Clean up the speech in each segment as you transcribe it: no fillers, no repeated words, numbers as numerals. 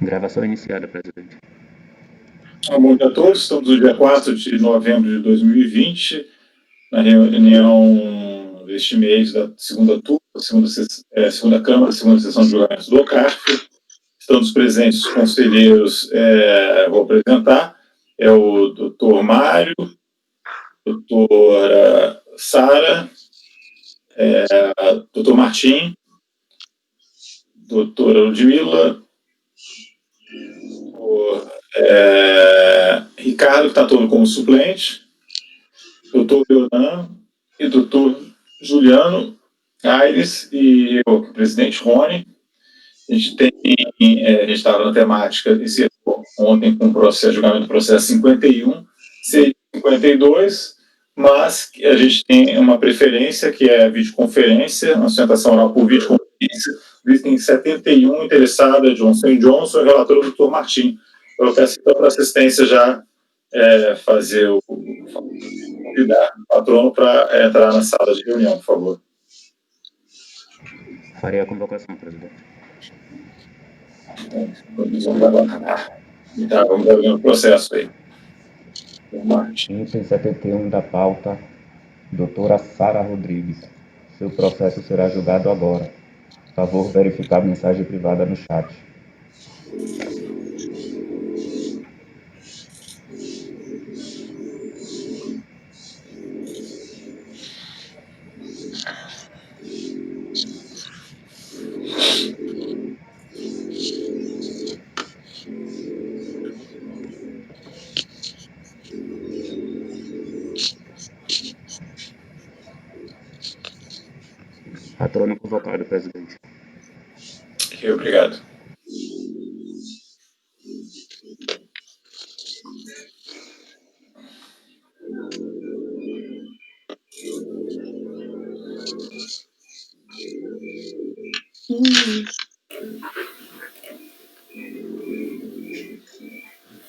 Gravação iniciada, presidente. Bom dia a todos. Estamos no dia 4 de novembro de 2020, na reunião deste mês da segunda turma, segunda Câmara, segunda sessão de julgamentos do CARF. Estamos presentes os conselheiros, vou apresentar, é o doutor Mário, doutora Sara, doutor Martim, doutora Ludmila, Ricardo, que está todo como suplente, doutor Leonan e doutor Juliano Aires e o presidente Rony. A gente estava na temática, encerrou ontem com o processo, julgamento do processo 51, 52, mas a gente tem uma preferência, que é a videoconferência, uma sustentação oral por videoconferência, item 71, interessada Johnson & Johnson, relator do doutor Martim. Eu peço então para a assistência já convidar o patrono para entrar na sala de reunião, por favor. Farei a convocação, presidente. Vamos dar o processo aí. Item 71 da pauta, doutora Sara Rodrigues. Seu processo será julgado agora. Favor verificar a mensagem privada no chat. Patrono convocado, presidente. Obrigado.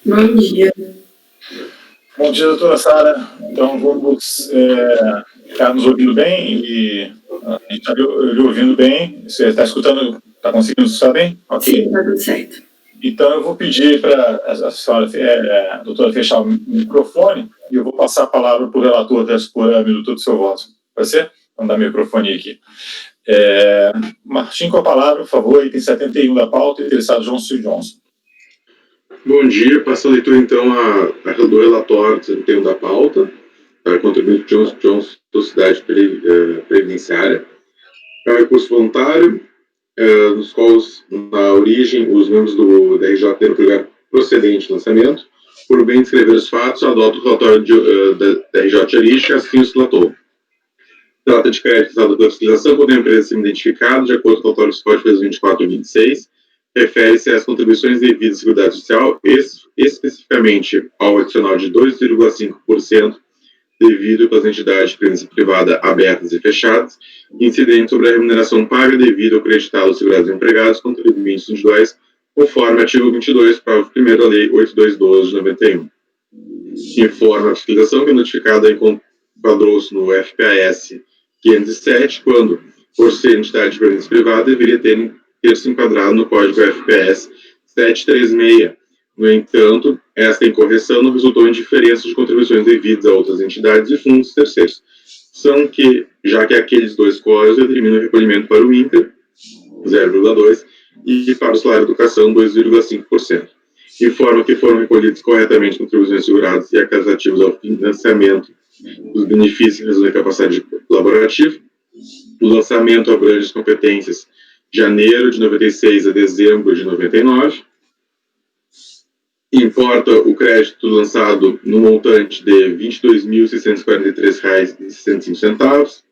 Bom dia. Bom dia, doutora Sara. Então, vamos ficar nos ouvindo bem e a gente está lhe ouvindo bem. Você está escutando, está conseguindo escutar bem? Ok. Sim, está tudo certo. Então, eu vou pedir para a senhora, a doutora, fechar o microfone e eu vou passar a palavra para o relator por a minuto do seu voto. Pode ser? Vamos dar microfone aqui. Martim, com a palavra, por favor, item 71 da pauta, interessado Johnson & Johnson. Bom dia, passo a leitura então do relatório 71 da pauta, para contribuinte Johnson & Johnson, Sociedade Previdenciária. É um recurso voluntário, nos quais, na origem, os membros do DRJ terão que lugar procedente de lançamento, por bem descrever os fatos, adota o relatório da RJ de origem, assim os relatou. Trata de crédito usado pela fiscalização quando a empresa se identificada, de acordo com o relatório SCOT 24 e 26, refere-se às contribuições devidas à Seguridade Social, especificamente ao adicional de 2,5% devido pelas entidades de previdência privada abertas e fechadas, incidente sobre a remuneração paga devido ao creditado aos segurados empregados, contribuintes individuais, conforme artigo 22, parágrafo 1º da Lei 8212 de 91. Informa a fiscalização que a notificada enquadrou-se no FPAS 507, quando, por ser entidade de previdência privada, deveria ter se enquadrado no código FPS 736. No entanto, esta incorreção não resultou em diferença de contribuições devidas a outras entidades e fundos terceiros. Já que aqueles dois códigos determinam o recolhimento para o Inter, 0,2%, e para o salário de educação, 2,5%. Informa que foram recolhidas corretamente contribuições seguradas e acasativos ao financiamento dos benefícios em razão da capacidade colaborativa. O lançamento abrange as competências de janeiro de 96 a dezembro de 99. Importa o crédito lançado no montante de R$ 22.643,65.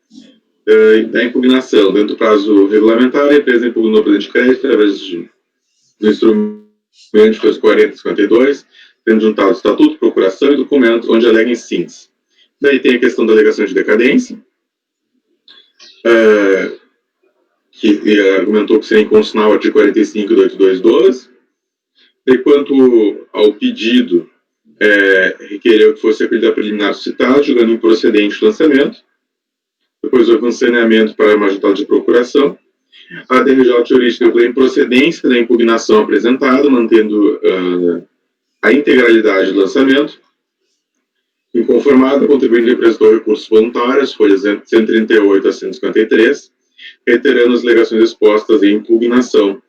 Da impugnação, dentro do prazo regulamentar, a empresa impugnou o presente crédito através do instrumento de 4052, tendo juntado estatuto, procuração e documentos onde aleguem SINs. Daí tem a questão da alegação de decadência, que argumentou que seria inconstitucional o artigo 45 do 8212. E quanto ao pedido, requereu que fosse acolhida a preliminar suscitada, julgando improcedente o lançamento. Depois houve um saneamento para a magistrada de procuração, A DRJ jurídica tem procedência da impugnação apresentada, mantendo a integralidade do lançamento. Inconformada, o contribuinte apresentou recursos voluntários, folhas 138 a 153, reiterando as alegações expostas em impugnação.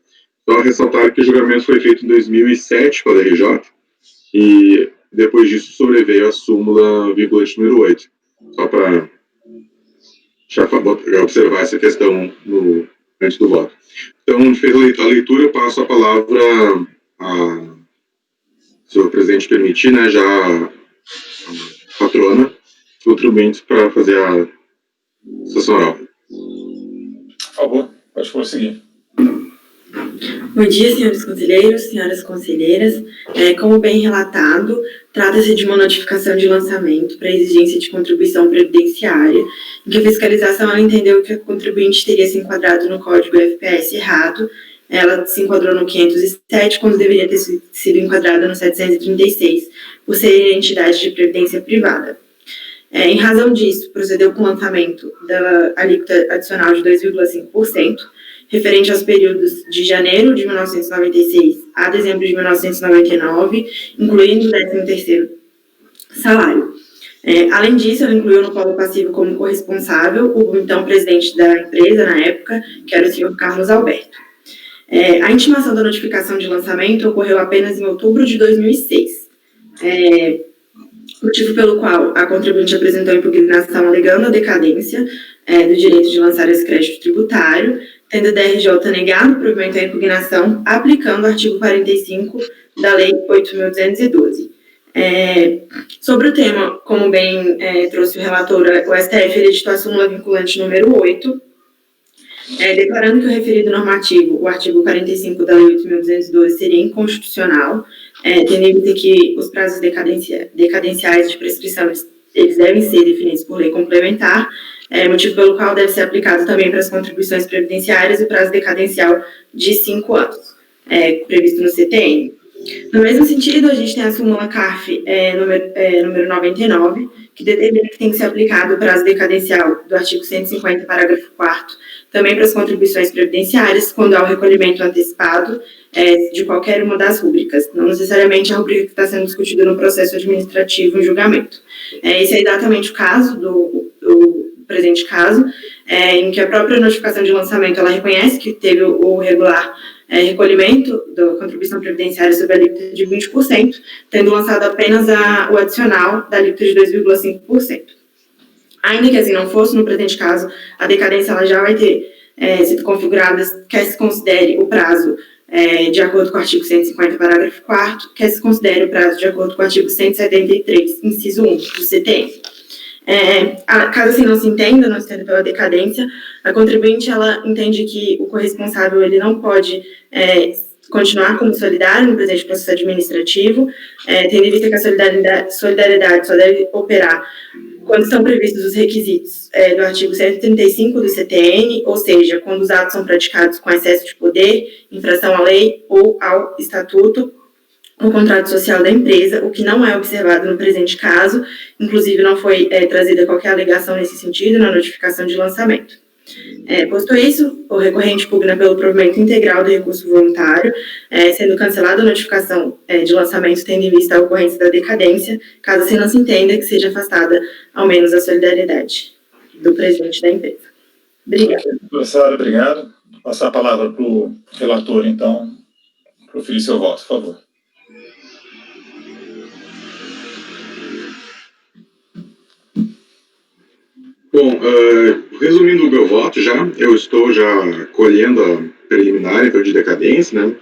Só ressaltar que o julgamento foi feito em 2007 pela DRJ e depois disso sobreveio a súmula vinculante número 8. Só para observar essa questão antes do voto. Então, feita a leitura, eu passo a palavra se o presidente permitir, né, já a patrona, contribuinte para fazer a sessão oral. Por favor, pode prosseguir. Bom dia, senhores conselheiros, senhoras conselheiras. Como bem relatado, trata-se de uma notificação de lançamento para exigência de contribuição previdenciária, em que a fiscalização ela entendeu que a contribuinte teria se enquadrado no código FPS errado. Ela se enquadrou no 507, quando deveria ter sido enquadrada no 736, por ser entidade de previdência privada. Em razão disso, procedeu com o lançamento da alíquota adicional de 2,5%, referente aos períodos de janeiro de 1996 a dezembro de 1999, incluindo o 13º salário. Além disso, ela incluiu no polo passivo como corresponsável o então presidente da empresa, na época, que era o senhor Carlos Alberto. A intimação da notificação de lançamento ocorreu apenas em outubro de 2006, motivo pelo qual a contribuinte apresentou impugnação alegando a decadência do direito de lançar esse crédito tributário, tendo a DRJ negado o provimento à impugnação, aplicando o artigo 45 da Lei 8.212. Sobre o tema, como bem trouxe o relator, o STF editou a súmula vinculante número 8, declarando que o referido normativo, o artigo 45 da Lei 8.212, seria inconstitucional, tendo em vista que os prazos decadenciais de prescrição eles devem ser definidos por lei complementar, motivo pelo qual deve ser aplicado também para as contribuições previdenciárias o prazo decadencial de 5 anos, previsto no CTN. No mesmo sentido, a gente tem a súmula CARF número 99, que determina que tem que ser aplicado o prazo decadencial do artigo 150, parágrafo 4º, também para as contribuições previdenciárias, quando há o recolhimento antecipado de qualquer uma das rúbricas, não necessariamente a rúbrica que está sendo discutida no processo administrativo em julgamento. Esse é exatamente o caso do presente caso, em que a própria notificação de lançamento ela reconhece que teve o regular recolhimento da contribuição previdenciária sobre a alíquota de 20%, tendo lançado apenas o adicional da alíquota de 2,5%. Ainda que assim não fosse, no presente caso, a decadência ela já vai ter sido configurada, quer se considere o prazo de acordo com o artigo 150, parágrafo 4º, quer se considere o prazo de acordo com o artigo 173, inciso 1 do CTN. Caso assim não se entenda pela decadência, a contribuinte ela entende que o corresponsável ele não pode continuar como solidário no presente processo administrativo, tendo em vista que a solidariedade só deve operar quando estão previstos os requisitos do artigo 135 do CTN, ou seja, quando os atos são praticados com excesso de poder, infração à lei ou ao estatuto, o contrato social da empresa, o que não é observado no presente caso, inclusive não foi trazida qualquer alegação nesse sentido na notificação de lançamento. Posto isso, o recorrente pugna pelo provimento integral do recurso voluntário, sendo cancelada a notificação de lançamento tendo em vista a ocorrência da decadência, caso assim não se entenda que seja afastada ao menos a solidariedade do presidente da empresa. Obrigada. Professora, obrigado. Vou passar a palavra para o relator, então, proferir seu voto, por favor. Bom, resumindo o meu voto eu estou já colhendo a preliminar então, de decadência, né?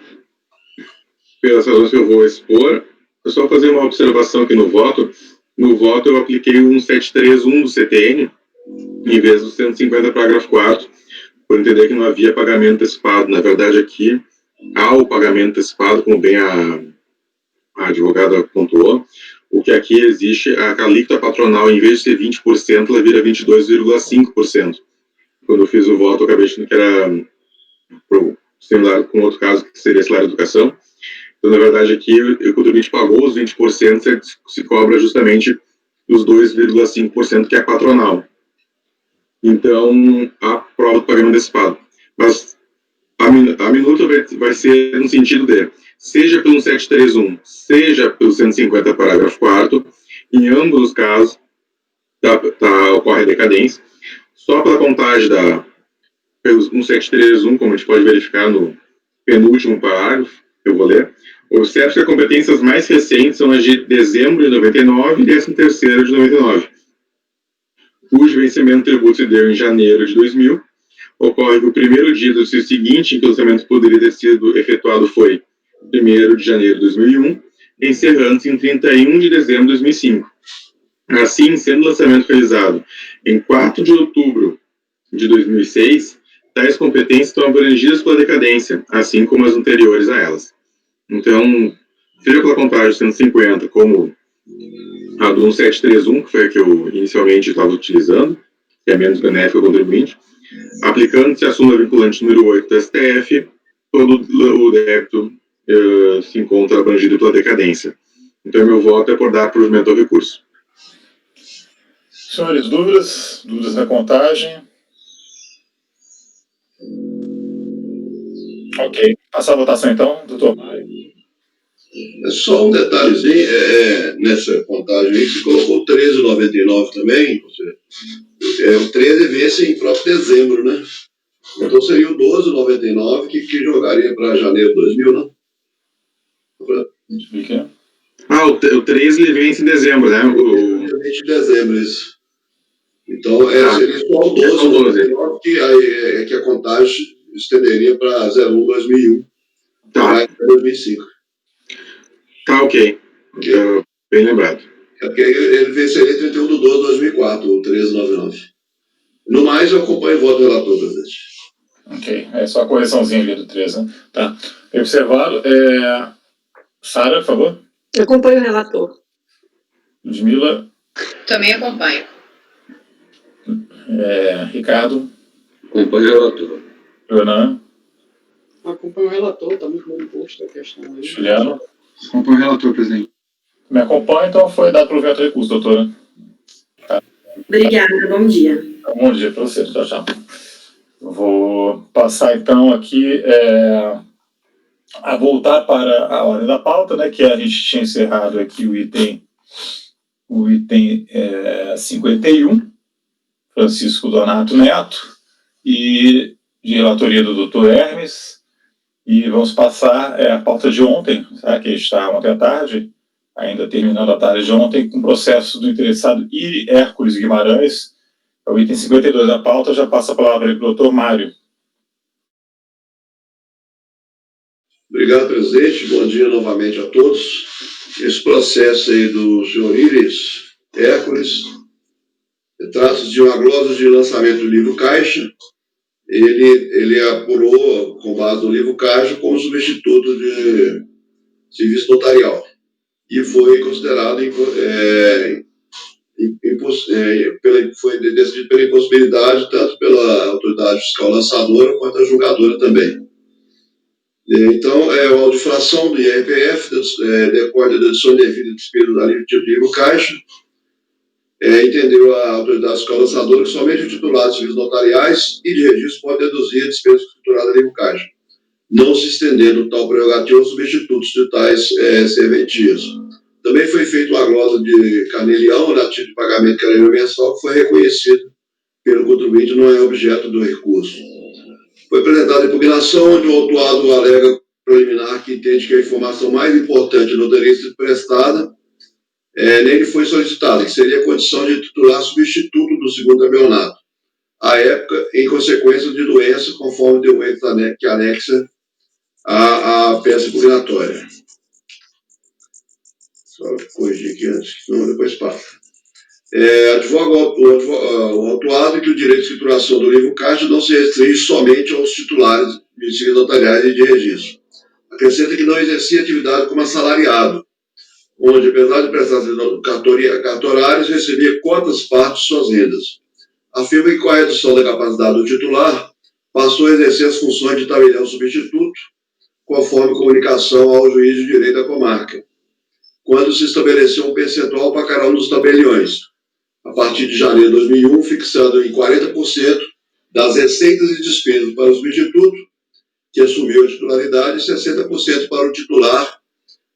Pelas razões que eu vou expor, eu só fazer uma observação aqui no voto. No voto eu apliquei o 1731 do CTN, em vez do 150, parágrafo 4º, por entender que não havia pagamento antecipado. Na verdade, aqui há o pagamento antecipado, como bem a advogada pontuou. O que aqui existe, a alíquota patronal, em vez de ser 20%, ela vira 22,5%. Quando eu fiz o voto, eu acabei achando que era similar com outro caso, que seria salário de educação. Então, na verdade, aqui, o contribuinte pagou os 20%, se cobra justamente os 2,5% que é patronal. Então, a prova do pagamento antecipado. Mas a minuta vai ser no sentido de, seja pelo 731, seja pelo 150, parágrafo 4º, em ambos os casos, ocorre a decadência. Só pela contagem pelo 1731, como a gente pode verificar no penúltimo parágrafo, eu vou ler, observe que as competências mais recentes são as de dezembro de 99 e 13º de 99, cujo vencimento do tributo se deu em janeiro de 2000. Ocorre que o primeiro dia do seu seguinte em que o lançamento poderia ter sido efetuado foi 1º de janeiro de 2001, encerrando-se em 31 de dezembro de 2005. Assim, sendo o lançamento realizado em 4 de outubro de 2006, tais competências estão abrangidas pela decadência, assim como as anteriores a elas. Então, seja pela contagem 150, como a do 1731, que foi a que eu inicialmente estava utilizando, que é menos benéfica ao contribuinte, aplicando-se a súmula vinculante número 8 do STF, todo o débito se encontra abrangido pela decadência. Então, meu voto é por dar provimento ao recurso. Senhores, dúvidas? Dúvidas na contagem? Ok. Passar a votação então, doutor Mário. É só um detalhezinho, nessa contagem aí, você colocou 13,99 também, o 13 vence em próprio dezembro, né? Então seria o 12,99 que jogaria para janeiro de 2000, não? Explica. O 13 ele vence em dezembro, né? Vence em dezembro, isso. Então seria só o 12,99 que a contagem estenderia para 01/2001, tá. 2005. Tá, ok. Bem lembrado. É porque ele venceria 31/12/2004, o 13,99. No mais, eu acompanho o voto do relator, presidente. Ok, é só a correçãozinha ali do 13, né? Tá. Observado. Sara, por favor. Eu acompanho o relator. Ludmila. Também acompanho. Ricardo. Acompanho o relator. Jonan. Acompanho o relator, está muito bem posto a questão aí. Juliano. Acompanho o relator, presidente. Me acompanha, então foi dado provimento ao recurso, doutora. Tá. Obrigada, bom dia. Bom dia para você, tchau, tchau. Vou passar então aqui a voltar para a ordem da pauta, né, que a gente tinha encerrado aqui o item 51, Francisco Donato Neto, e de relatoria do Dr. Hermes, e vamos passar a pauta de ontem, tá, que está ontem à tarde, ainda terminando a tarde de ontem, com o processo do interessado Iri Hércules Guimarães. O item 52 da pauta, já passa a palavra para o doutor Mário. Obrigado, presidente. Bom dia novamente a todos. Esse processo aí do senhor Iris Hércules trata-se de uma glosa de lançamento do livro Caixa. Ele apurou, com base no livro Caixa, como substituto de serviço notarial. E foi considerado foi decidido pela impossibilidade, tanto pela autoridade fiscal lançadora quanto a julgadora também. Então, a audifração do IRPF decorre da dedução devida de despesa da livro Caixa. Entendeu a autoridade fiscal lançadora que somente o titular de serviços notariais e de registro pode deduzir a despesa estruturada da livro Caixa, não se estendendo tal prerrogativa aos substitutos de tais serventias. Também foi feita uma glosa de carnê-leão na título de pagamento carnê mensal, que foi reconhecido pelo contribuinte, não é objeto do recurso. Foi apresentada a impugnação, onde o autuado alega preliminar que entende que a informação mais importante não teria sido prestada, nem lhe foi solicitada, que seria a condição de titular substituto do segundo campeonato, à época, em consequência de doença, conforme deu que anexa a peça impugnatória. Só corrigir aqui antes, senão depois passa. Advoga o autuado que o direito de escrituração do livro Caixa não se restringe somente aos titulares de serviços notariais e de registro. Acrescenta que não exercia atividade como assalariado, onde, apesar de prestar cartorários, recebia quantas partes de suas rendas. Afirma que com a redução da capacidade do titular, passou a exercer as funções de tabelião substituto, conforme comunicação ao juiz de direito da comarca, quando se estabeleceu um percentual para cada um dos tabeliões, a partir de janeiro de 2001, fixando em 40% das receitas e despesas para o substituto, que assumiu a titularidade, e 60% para o titular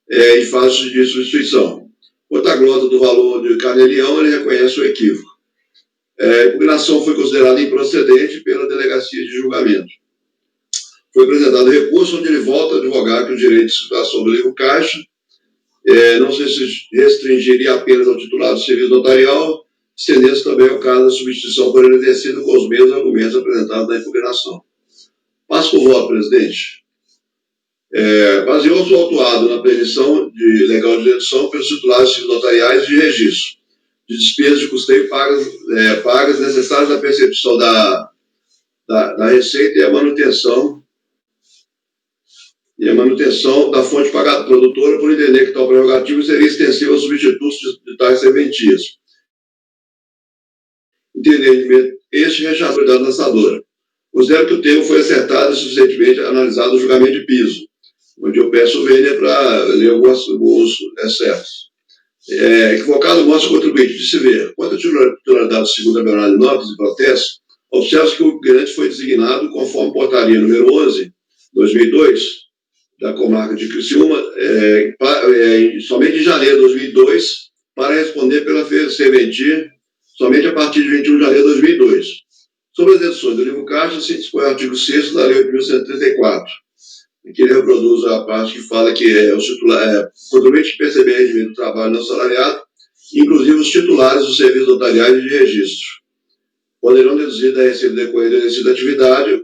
em fase de substituição. Quanto à glose do valor de Carnelião, ele reconhece o equívoco. A impugnação foi considerada improcedente pela Delegacia de Julgamento. Foi apresentado recurso onde ele volta a advogar que o direito de situação do livro caixa não se restringiria apenas ao titular do serviço notarial, estendendo-se também ao caso da substituição por ele exercido com os mesmos argumentos apresentados na impugnação. Passo por voto, presidente. Baseou-se o autuado na permissão legal de dedução pelos titulares notariais de registro, de despesas de custeio pagas necessárias à percepção da receita e a manutenção da fonte pagada produtora, por entender que tal prerrogativa seria extensiva aos substitutos de tais serventias. Entendimento este rechaçou da lançadora. Considero que o termo foi acertado e suficientemente analisado no julgamento de piso, onde eu peço vênia para ler alguns excertos. Equivocado mostra o contribuinte de se ver. Quanto à titularidade segundo a Bernardo de Notas e protesto, observa-se que o garante foi designado conforme portaria número 11, 2002, da comarca de Criciúma, somente em janeiro de 2002, para responder pela serventia somente a partir de 21 de janeiro de 2002. Sobre as deduções do livro caixa, se dispõe o artigo 6º da Lei 8.134, em que ele reproduz a parte que fala que o contribuinte que perceber rendimento do trabalho não salariado, inclusive os titulares dos serviços notariais e de registro, poderão deduzir da receita decorrente do exercício da atividade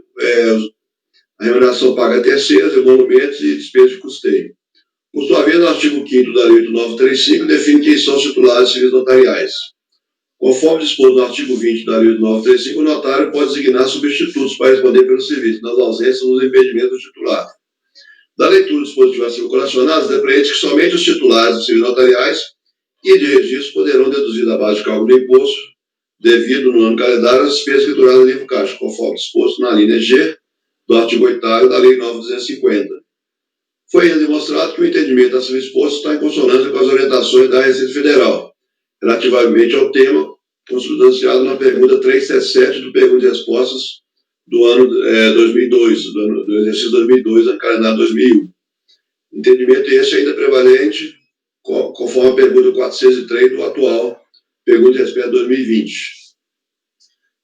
a remuneração paga a terceiros, emolumentos e despesas de custeio. Por sua vez, o artigo 5º da Lei 8.935 define quem são os titulares de serviços notariais. Conforme disposto no artigo 20 da Lei 8.935, o notário pode designar substitutos para responder pelo serviço, nas ausências ou nos impedimentos do titular. Da leitura dos dispositivos acima colacionados, depreende que somente os titulares dos serviços notariais e de registro poderão deduzir da base de cálculo do imposto devido no ano calendário as despesas escrituradas no livro caixa, conforme disposto na linha G do artigo 8º da Lei 9.250. Foi ainda demonstrado que o entendimento a ser exposto está em consonância com as orientações da Receita Federal, relativamente ao tema consubstanciado na pergunta 377 do Perguntas e Respostas do ano 2002, do exercício 2002, no calendário 2001. Entendimento esse ainda prevalente, conforme a pergunta 403 do atual Pergunta e Resposta 2020.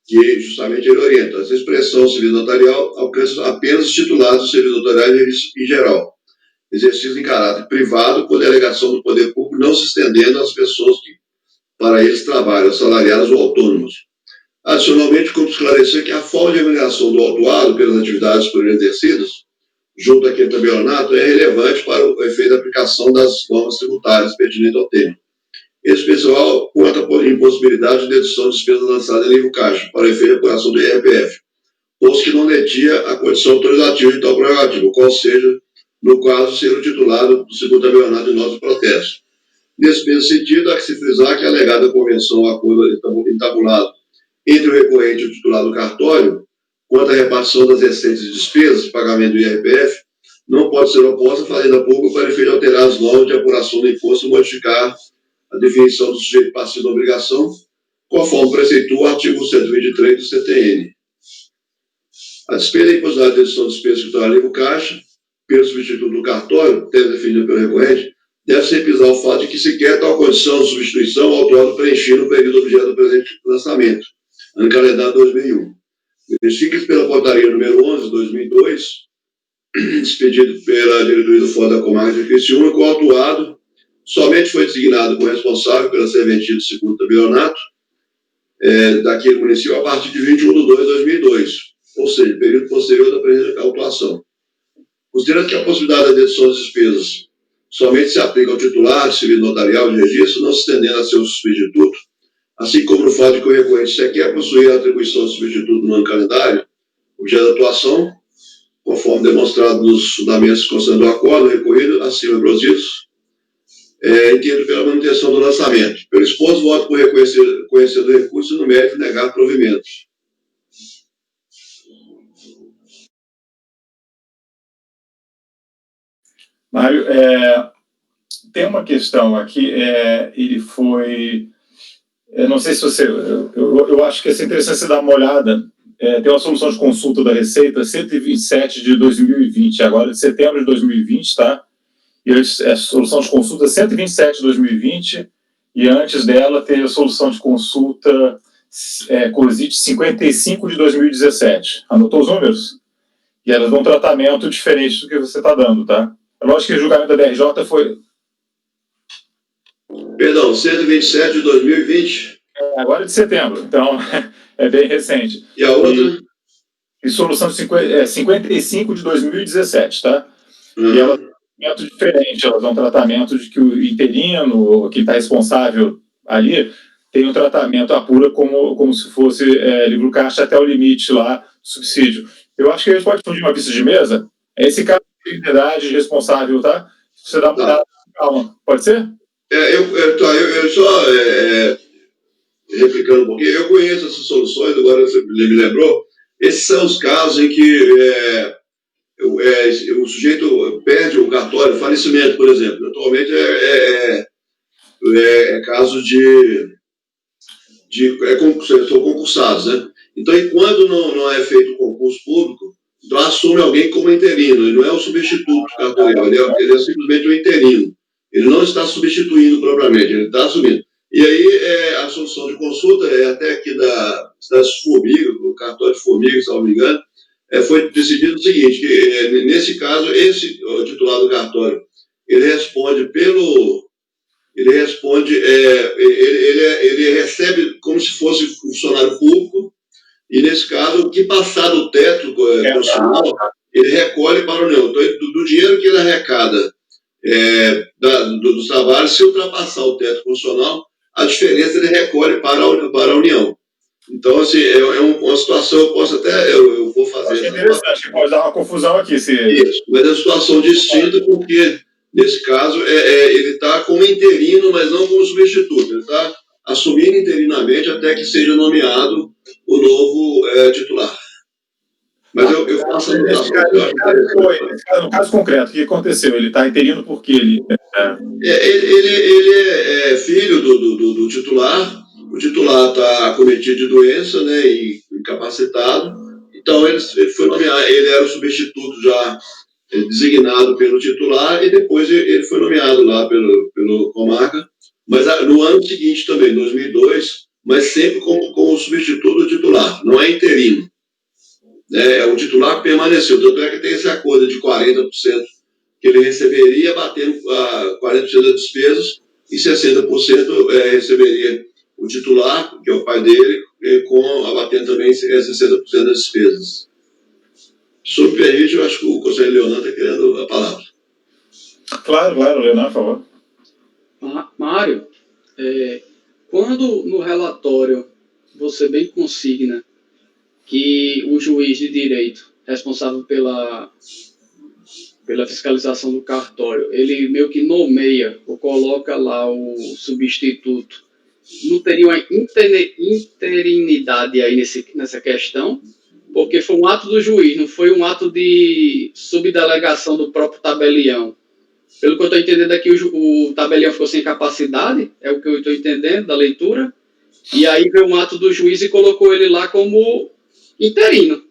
Que justamente ele orienta. Essa expressão serviço notarial alcança apenas os titulares do serviço notarial em geral, exercício em caráter privado por delegação do poder público, não se estendendo às pessoas que para eles trabalham, assalariados ou autônomos. Adicionalmente, como esclarecer que a forma de remuneração do autuado pelas atividades por ele exercidas, junto àquele tabelionato, é relevante para o efeito da aplicação das normas tributárias pertinentes ao tema. Esse pessoal conta por impossibilidade de dedução de despesas lançadas em livro caixa para efeito de apuração do IRPF, posto que não detinha a condição autorizativa de tal prerrogativa, qual seja, no caso, ser o titular do segundo tabelionato de nosso protesto. Nesse mesmo sentido, há que se frisar que a alegada convenção ou acordo entabulado entre o recorrente e o titular do cartório, quanto à repartição das receitas e despesas, pagamento do IRPF, não pode ser oposta à fazenda pública para efeito de alterar as normas de apuração do imposto e modificar a definição do sujeito passivo da obrigação, conforme preceitua o artigo 123 do CTN. A despesa e imposibilidade de dedução de despesas escriturais livro caixa, pelo substituto do cartório, tendo definido pelo recorrente, deve-se repisar o fato de que sequer tal condição de substituição ao autuado preencher no período objeto do presente lançamento, ano calendário 2001. Verifique-se pela portaria número 11 de 2002, expedido pela diretoria do Fórum da Comarca de Criciúma, que o autuado somente foi designado como responsável pela serventia do segundo tabelionato daquele município a partir de 21 de 2 de 2002, ou seja, período posterior da presente autuação. Considerando que a possibilidade da dedução das despesas somente se aplica ao titular de serviço notarial de registro, não se estendendo a seu substituto, assim como no fato de que o recorrente sequer possuir a atribuição de substituto no ano calendário, objeto da atuação, conforme demonstrado nos fundamentos constantes do acordo recorrido, acima produzidos, entendo pela manutenção do lançamento. Pelo exposto, voto por reconhecer do recurso no mérito e negar provimento. Mário, tem uma questão aqui, ele foi... Eu não sei se você... Eu acho que é interessante você dar uma olhada tem uma solução de consulta da Receita 127 de 2020, agora de setembro de 2020, tá? E a solução de consulta 127 de 2020, e antes dela tem a solução de consulta COSIT 55 de 2017. Anotou os números? E elas dão um tratamento diferente do que você está dando, tá? É lógico que o julgamento da DRJ foi... Perdão, 127 de 2020? Agora de setembro, então é bem recente. E a outra? E solução de 55 de 2017, tá? Uhum. E ela dão um tratamento diferente, elas dão um tratamento de que o interino, que está responsável ali, tem um tratamento apura como se fosse livro caixa até o limite lá do subsídio. Eu acho que a gente pode fundir uma vista de mesa. Esse caso de dignidade responsável, tá? Você dá uma olhada, calma. Pode ser? Eu só replicando um pouquinho, eu conheço essas soluções, agora você me lembrou. Esses são os casos em que o sujeito perde o cartório, falecimento, por exemplo. Atualmente é caso são concursados, né? Então, enquanto não é feito o concurso público, então assume alguém como interino, ele não é o substituto do cartório, ele é simplesmente o interino. Ele não está substituindo propriamente, ele está assumindo. E aí a solução de consulta é até aqui das Formigas, do cartório de Formigas, se não me engano, foi decidido o seguinte, que nesse caso, o titular do cartório, ele recebe como se fosse funcionário público, e nesse caso, o que passar do teto constitucional, ele recolhe para a União. Então, do dinheiro que ele arrecada dos trabalhos, se ultrapassar o teto constitucional, a diferença ele recolhe para a União. Então, assim, é uma situação, eu vou fazer... Acho interessante, que pode dar uma confusão aqui. Isso, mas é uma situação distinta, porque, nesse caso, ele está como interino, mas não como substituto. Ele está assumindo interinamente até que seja nomeado o novo titular. Mas eu faço a anotação. No caso concreto, o que aconteceu? Ele está interino porque ele... Ele é filho do titular. O titular está acometido de doença, né, e incapacitado. Então, ele foi nomeado, ele era o substituto já designado pelo titular, e depois ele foi nomeado lá pelo Comarca, mas no ano seguinte também, 2002, mas sempre como substituto do titular, não é interino. O titular permaneceu, tanto é que tem esse acordo de 40% que ele receberia, batendo 40% das despesas, e 60% receberia o titular, que é o pai dele, abatendo também 60% das despesas. Se me permite, eu acho que o conselheiro Leonardo está querendo a palavra. Claro, Leonardo, por favor. Mário, quando no relatório você bem consigna que o juiz de direito responsável pela fiscalização do cartório, ele meio que nomeia ou coloca lá o substituto, não teria uma interinidade aí nessa questão? Porque foi um ato do juiz, não foi um ato de subdelegação do próprio tabelião. Pelo que eu estou entendendo aqui, o tabelião ficou sem capacidade, é o que eu estou entendendo da leitura, e aí veio um ato do juiz e colocou ele lá como interino.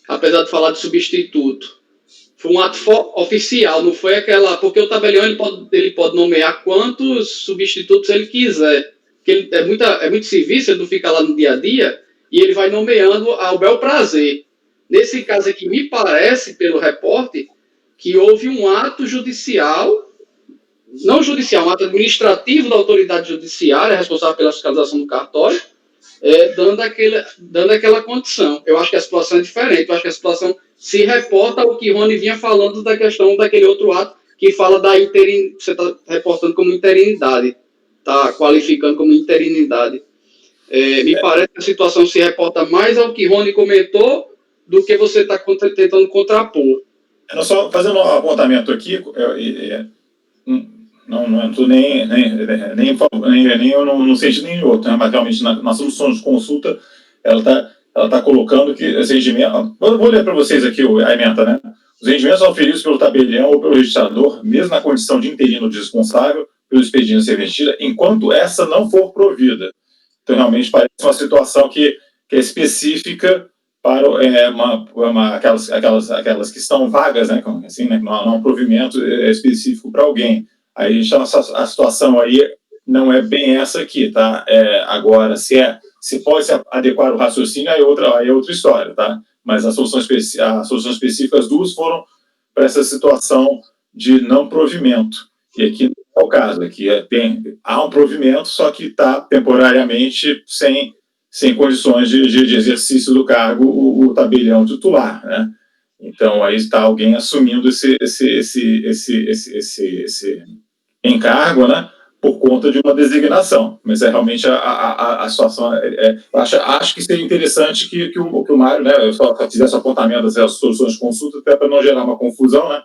Apesar de falar de substituto. Foi um ato oficial, não foi aquela... Porque o tabelião ele pode nomear quantos substitutos ele quiser. Porque é muito serviço, ele não fica lá no dia a dia, e ele vai nomeando ao bel prazer. Nesse caso aqui, me parece, pelo reporte, que houve um ato judicial, não judicial, um ato administrativo da autoridade judiciária, responsável pela fiscalização do cartório, dando aquela condição. Eu acho que a situação é diferente, eu acho que a situação se reporta ao que Rony vinha falando da questão daquele outro ato que fala da você está reportando como interinidade, está qualificando como interinidade. Me parece que a situação se reporta mais ao que Rony comentou do que você está tentando contrapor. Eu só fazendo um apontamento aqui, não estou nem eu não senti nem outro, né? Mas realmente na solução de consulta ela tá colocando que os rendimentos... Vou ler para vocês aqui a ementa, né? Os rendimentos oferidos pelo tabelião ou pelo registrador, mesmo na condição de interino responsável pelo expediente ser investida, enquanto essa não for provida. Então, realmente, parece uma situação que é específica para aquelas que estão vagas, né? Assim, né? Não há um provimento específico para alguém. Aí a gente está a situação aí não é bem essa aqui, tá? Agora, se pode se adequar o raciocínio, aí é outra história, tá? Mas as soluções específicas, duas foram para essa situação de não provimento. E aqui não é o caso, aqui há um provimento, só que está temporariamente sem condições de exercício do cargo o tabelião titular, né? Então, aí está alguém assumindo esse encargo, né? Por conta de uma designação. Mas realmente a situação... acho que seria interessante que o Mário, né, fizesse o apontamento das soluções de consulta, até para não gerar uma confusão, né?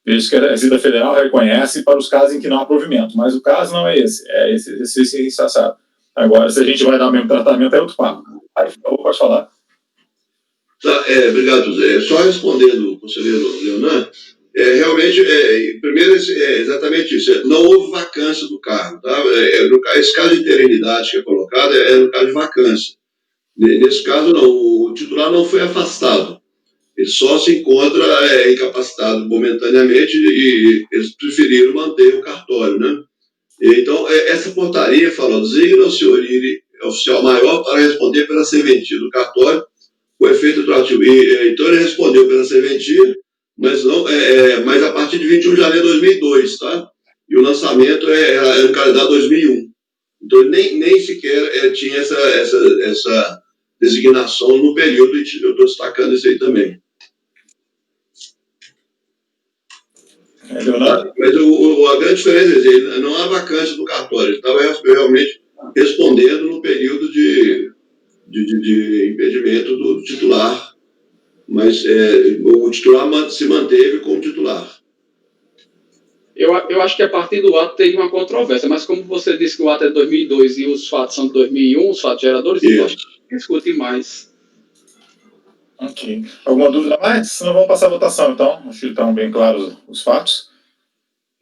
Veja que a Receita Federal reconhece para os casos em que não há provimento, mas o caso não é esse, é esse assado. Agora, se a gente vai dar o mesmo tratamento, é outro papo. Aí, pode falar. Tá, obrigado, José. Só respondendo o conselheiro Leonan, realmente, primeiro, exatamente isso. Não houve vacância do cargo. Tá? Esse caso de interinidade que é colocado é no caso de vacância. Nesse caso, não. O titular não foi afastado. Ele só se encontra incapacitado momentaneamente e eles preferiram manter o cartório, né? Então, essa portaria falou, designa o senhor oficial maior para responder pela serventia do cartório, o efeito do artigo. Então, ele respondeu pela serventia, mas a partir de 21 de janeiro de 2002, tá? E o lançamento era no calendário 2001. Então, ele nem sequer tinha essa designação no período, eu estou destacando isso aí também. Mas a grande diferença é que não há vacância do cartório, ele estava realmente respondendo no período de impedimento do titular, mas o titular se manteve como titular. Eu acho que a partir do ato teve uma controvérsia, mas como você disse que o ato é de 2002 e os fatos são de 2001, os fatos geradores, eu acho que discutem mais. Ok. Alguma dúvida mais? Senão vamos passar a votação, então. Acho que estão bem claros os fatos.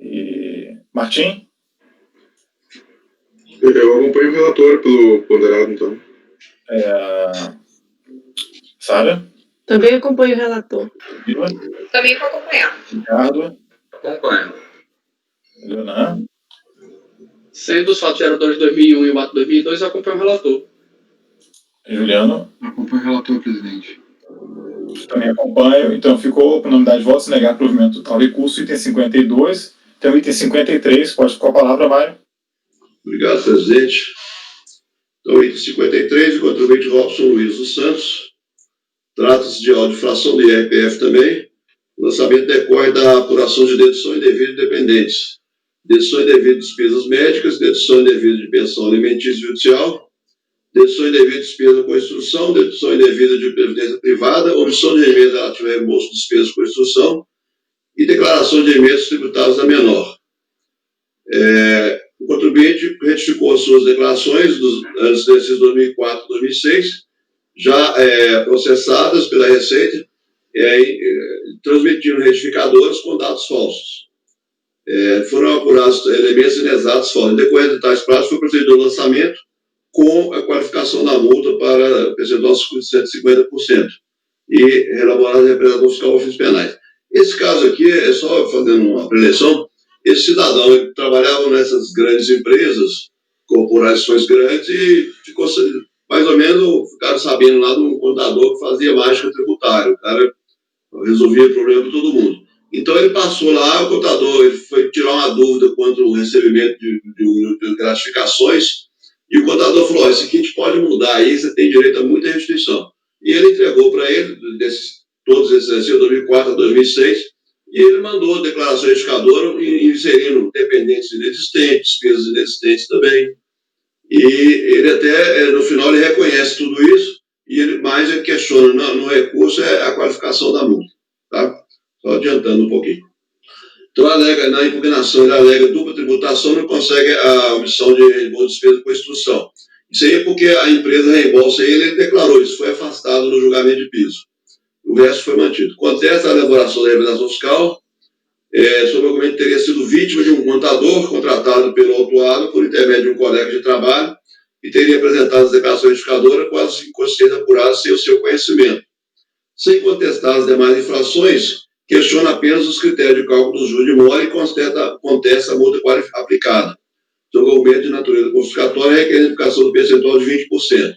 E... Martim? Eu acompanho o relator pelo ponderado, então. Sara? Também acompanho o relator. Vila? Também vou acompanhar. Ricardo? Acompanho. Leonan? Sendo os fatos geradores de 2001 e o ato de 2002, eu acompanho o relator. Juliano? Acompanho o relator, presidente. Também acompanho. Então, ficou, por unanimidade de votos, negar provimento ao recurso, item 52. Então, item 53, pode ficar a palavra, Mário. Obrigado, presidente. Então, item 53, o contribuinte Robson Luiz dos Santos. Trata-se de audiofração do IRPF também. O lançamento decorre da apuração de dedução indevida de dependentes. Dedução indevida de despesas médicas, dedução indevida de pensão alimentícia judicial, dedução indevida de despesa com instrução, dedução indevida de previdência privada, omissão de remessa relativa a reembolso de despesas com instrução e declaração de remendos tributários da menor. O contribuinte retificou as suas declarações dos anos de exercício 2004 e 2006, já processadas pela Receita, transmitindo retificadores com dados falsos. Foram apurados elementos inexatos falsos. Em decorrência de tais prazos, foi procedido ao lançamento com a qualificação da multa para percentual de 150% e elaborar a representação fiscal para fins penais. Esse caso aqui, só fazendo uma preleção, esse cidadão ele trabalhava nessas grandes empresas, corporações grandes, e ficou mais ou menos, ficaram sabendo lá de um contador que fazia mágica tributária. O cara resolvia o problema para todo mundo. Então ele passou lá, o contador ele foi tirar uma dúvida quanto ao recebimento de gratificações, e o contador falou, isso aqui a gente pode mudar aí, você tem direito a muita restituição. E ele entregou para ele, todos esses, 2004 a 2006, e ele mandou a declaração retificadora inserindo dependentes inexistentes, despesas inexistentes também. E ele até, no final, ele reconhece tudo isso, e ele questiona no recurso a qualificação da multa. Tá? Só adiantando um pouquinho. Então, na impugnação, ele alega dupla tributação, não consegue a omissão de reembolso de despesa com instrução. Isso aí é porque a empresa reembolsa ele declarou, isso foi afastado no julgamento de piso. O resto foi mantido. Contesta a elaboração da representação fiscal, sob o argumento que teria sido vítima de um contador contratado pelo autuado por intermédio de um colega de trabalho e teria apresentado as declarações retificadoras com as inconsciências apuradas sem o seu conhecimento. Sem contestar as demais infrações, questiona apenas os critérios de cálculo do jus de mora e contesta a multa aplicada. Seu argumento de natureza confiscatória requer a identificação do percentual de 20%.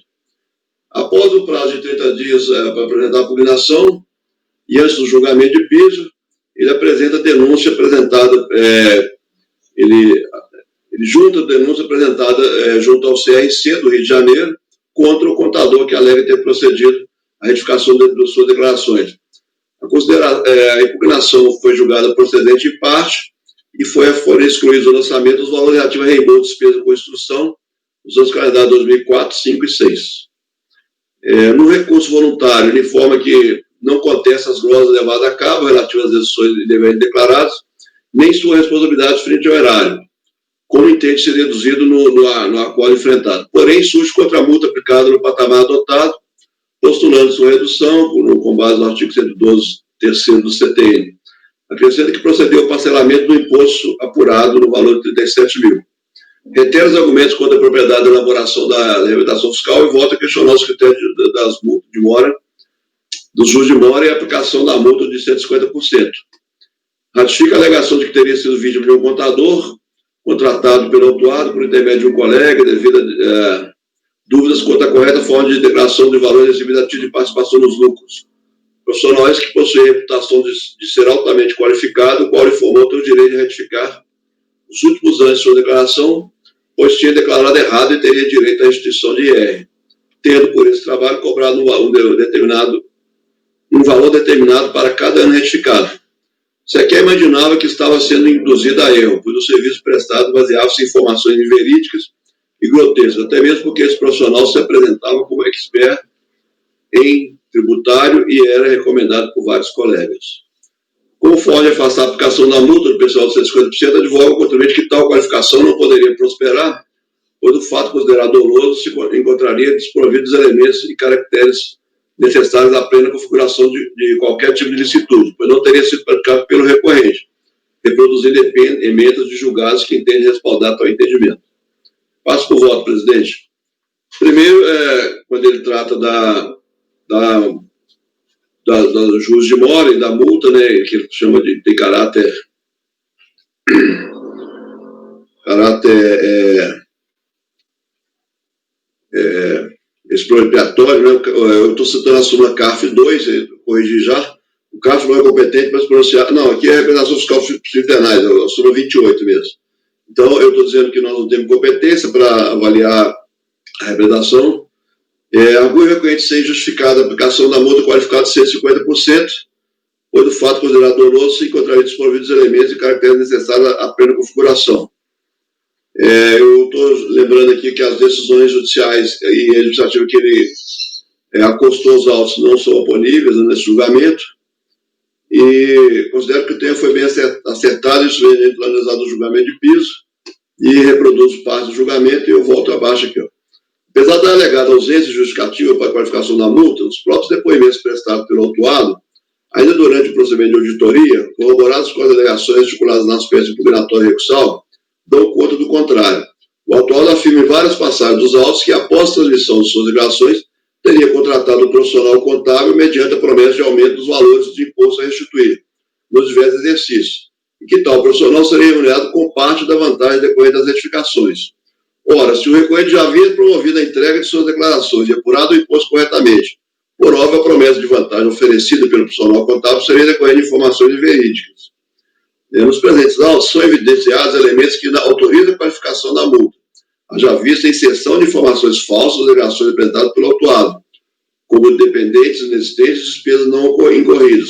Após o prazo de 30 dias para apresentar a pugnação e antes do julgamento de piso, ele apresenta a denúncia apresentada, ele junta a denúncia apresentada junto ao CRC do Rio de Janeiro contra o contador que alega ter procedido à retificação de suas declarações. A impugnação foi julgada procedente em parte e foram excluídos do lançamento os valores relativos a reembolso de despesa com instrução dos anos calendários 2004, 5 e 6. No recurso voluntário, ele informa que não contesta as glosas levadas a cabo relativas às decisões indevidamente declaradas, nem sua responsabilidade frente ao erário, como entende ser reduzido no acordo enfrentado. Porém, surge contra a multa aplicada no patamar adotado, postulando sua redução, com base no artigo 112, terceiro do CTN. Acrescenta que procedeu ao parcelamento do imposto apurado no valor de 37 mil. Retém os argumentos contra a propriedade da elaboração da arrebentação fiscal e volta a questionar os critérios das multas de mora, do juros de mora e a aplicação da multa de 150%. Ratifica a alegação de que teria sido vítima de um contador, contratado pelo autuado por intermédio de um colega, devido a dúvidas quanto à correta forma de declaração de valores recebidos a título de participação nos lucros. Profissionais que possuem reputação de ser altamente qualificado, o qual informou ter o direito de retificar os últimos anos de sua declaração, pois tinha declarado errado e teria direito à restituição de IR, tendo por esse trabalho cobrado um valor determinado para cada ano retificado. Sequer imaginava que estava sendo induzido a erro, pois o serviço prestado baseava-se em informações inverídicas e grotescas, até mesmo porque esse profissional se apresentava como expert em tributário e era recomendado por vários colegas. Conforme afastar a aplicação da multa do pessoal de 150%, advoga o contribuinte que tal qualificação não poderia prosperar, pois o fato considerado doloso se encontraria desprovido dos elementos e caracteres necessários à plena configuração de qualquer tipo de licitude, pois não teria sido praticado pelo recorrente, reproduzindo emendas de julgados que entendem respaldar tal entendimento. Passo por voto, presidente. Primeiro, quando ele trata do juros de mora e da multa, né, que ele chama de caráter expropriatório, né? Eu estou citando a súmula CARF 2, corrigir já. O CARF não é competente para se pronunciar. Não, aqui é a representação fiscal subsidiária, a súmula 28 mesmo. Então, eu estou dizendo que nós não temos competência para avaliar a representação. Argui o recorrente sem justificada a aplicação da multa qualificada de 150%, pois do fato considerado doloso se encontraria desprovidos elementos e caracteres necessários à plena configuração. Eu estou lembrando aqui que as decisões judiciais e administrativas que ele acostou aos autos não são oponíveis nesse julgamento, e considero que o tempo foi bem acertado, isso vem planejado no julgamento de piso, e reproduzo parte do julgamento e eu volto abaixo aqui. Apesar da alegada ausência justificativa para a qualificação da multa, os próprios depoimentos prestados pelo autuado, ainda durante o procedimento de auditoria, corroborados com as alegações articuladas na espécie impugnatória recursal, dão conta do contrário. O autuado afirma em várias passagens dos autos que, após a transmissão de suas declarações, teria contratado um profissional contábil mediante a promessa de aumento dos valores de imposto a restituir nos diversos exercícios, e que tal profissional seria remunerado com parte da vantagem decorrente das retificações. Ora, se o recorrente já havia promovido a entrega de suas declarações e apurado o imposto corretamente, por óbvio, a promessa de vantagem oferecida pelo profissional contábil seria decorrente de informações verídicas. Nos presentes autos são evidenciados elementos que autorizam a qualificação da multa, haja vista a inserção de informações falsas nas declarações apresentadas pelo autuado, como dependentes inexistentes e despesas não incorridas,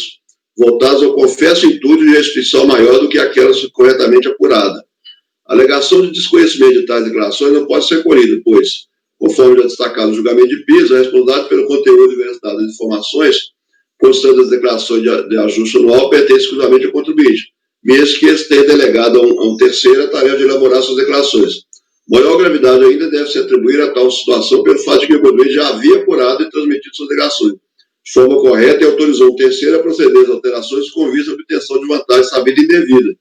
voltadas ao confesso intuito de restituição maior do que aquelas corretamente apuradas. A alegação de desconhecimento de tais declarações não pode ser colhida, pois, conforme já destacado no julgamento de piso, a responsabilidade pelo conteúdo e veracidade das informações constantes das declarações de ajuste anual pertence exclusivamente ao contribuinte, mesmo que esse tenha delegado a um terceiro a tarefa de elaborar suas declarações. Maior gravidade ainda deve se atribuir a tal situação pelo fato de que o contribuinte já havia apurado e transmitido suas declarações de forma correta e autorizou um terceiro a proceder às alterações com vista à obtenção de vantagem sabida e indevida,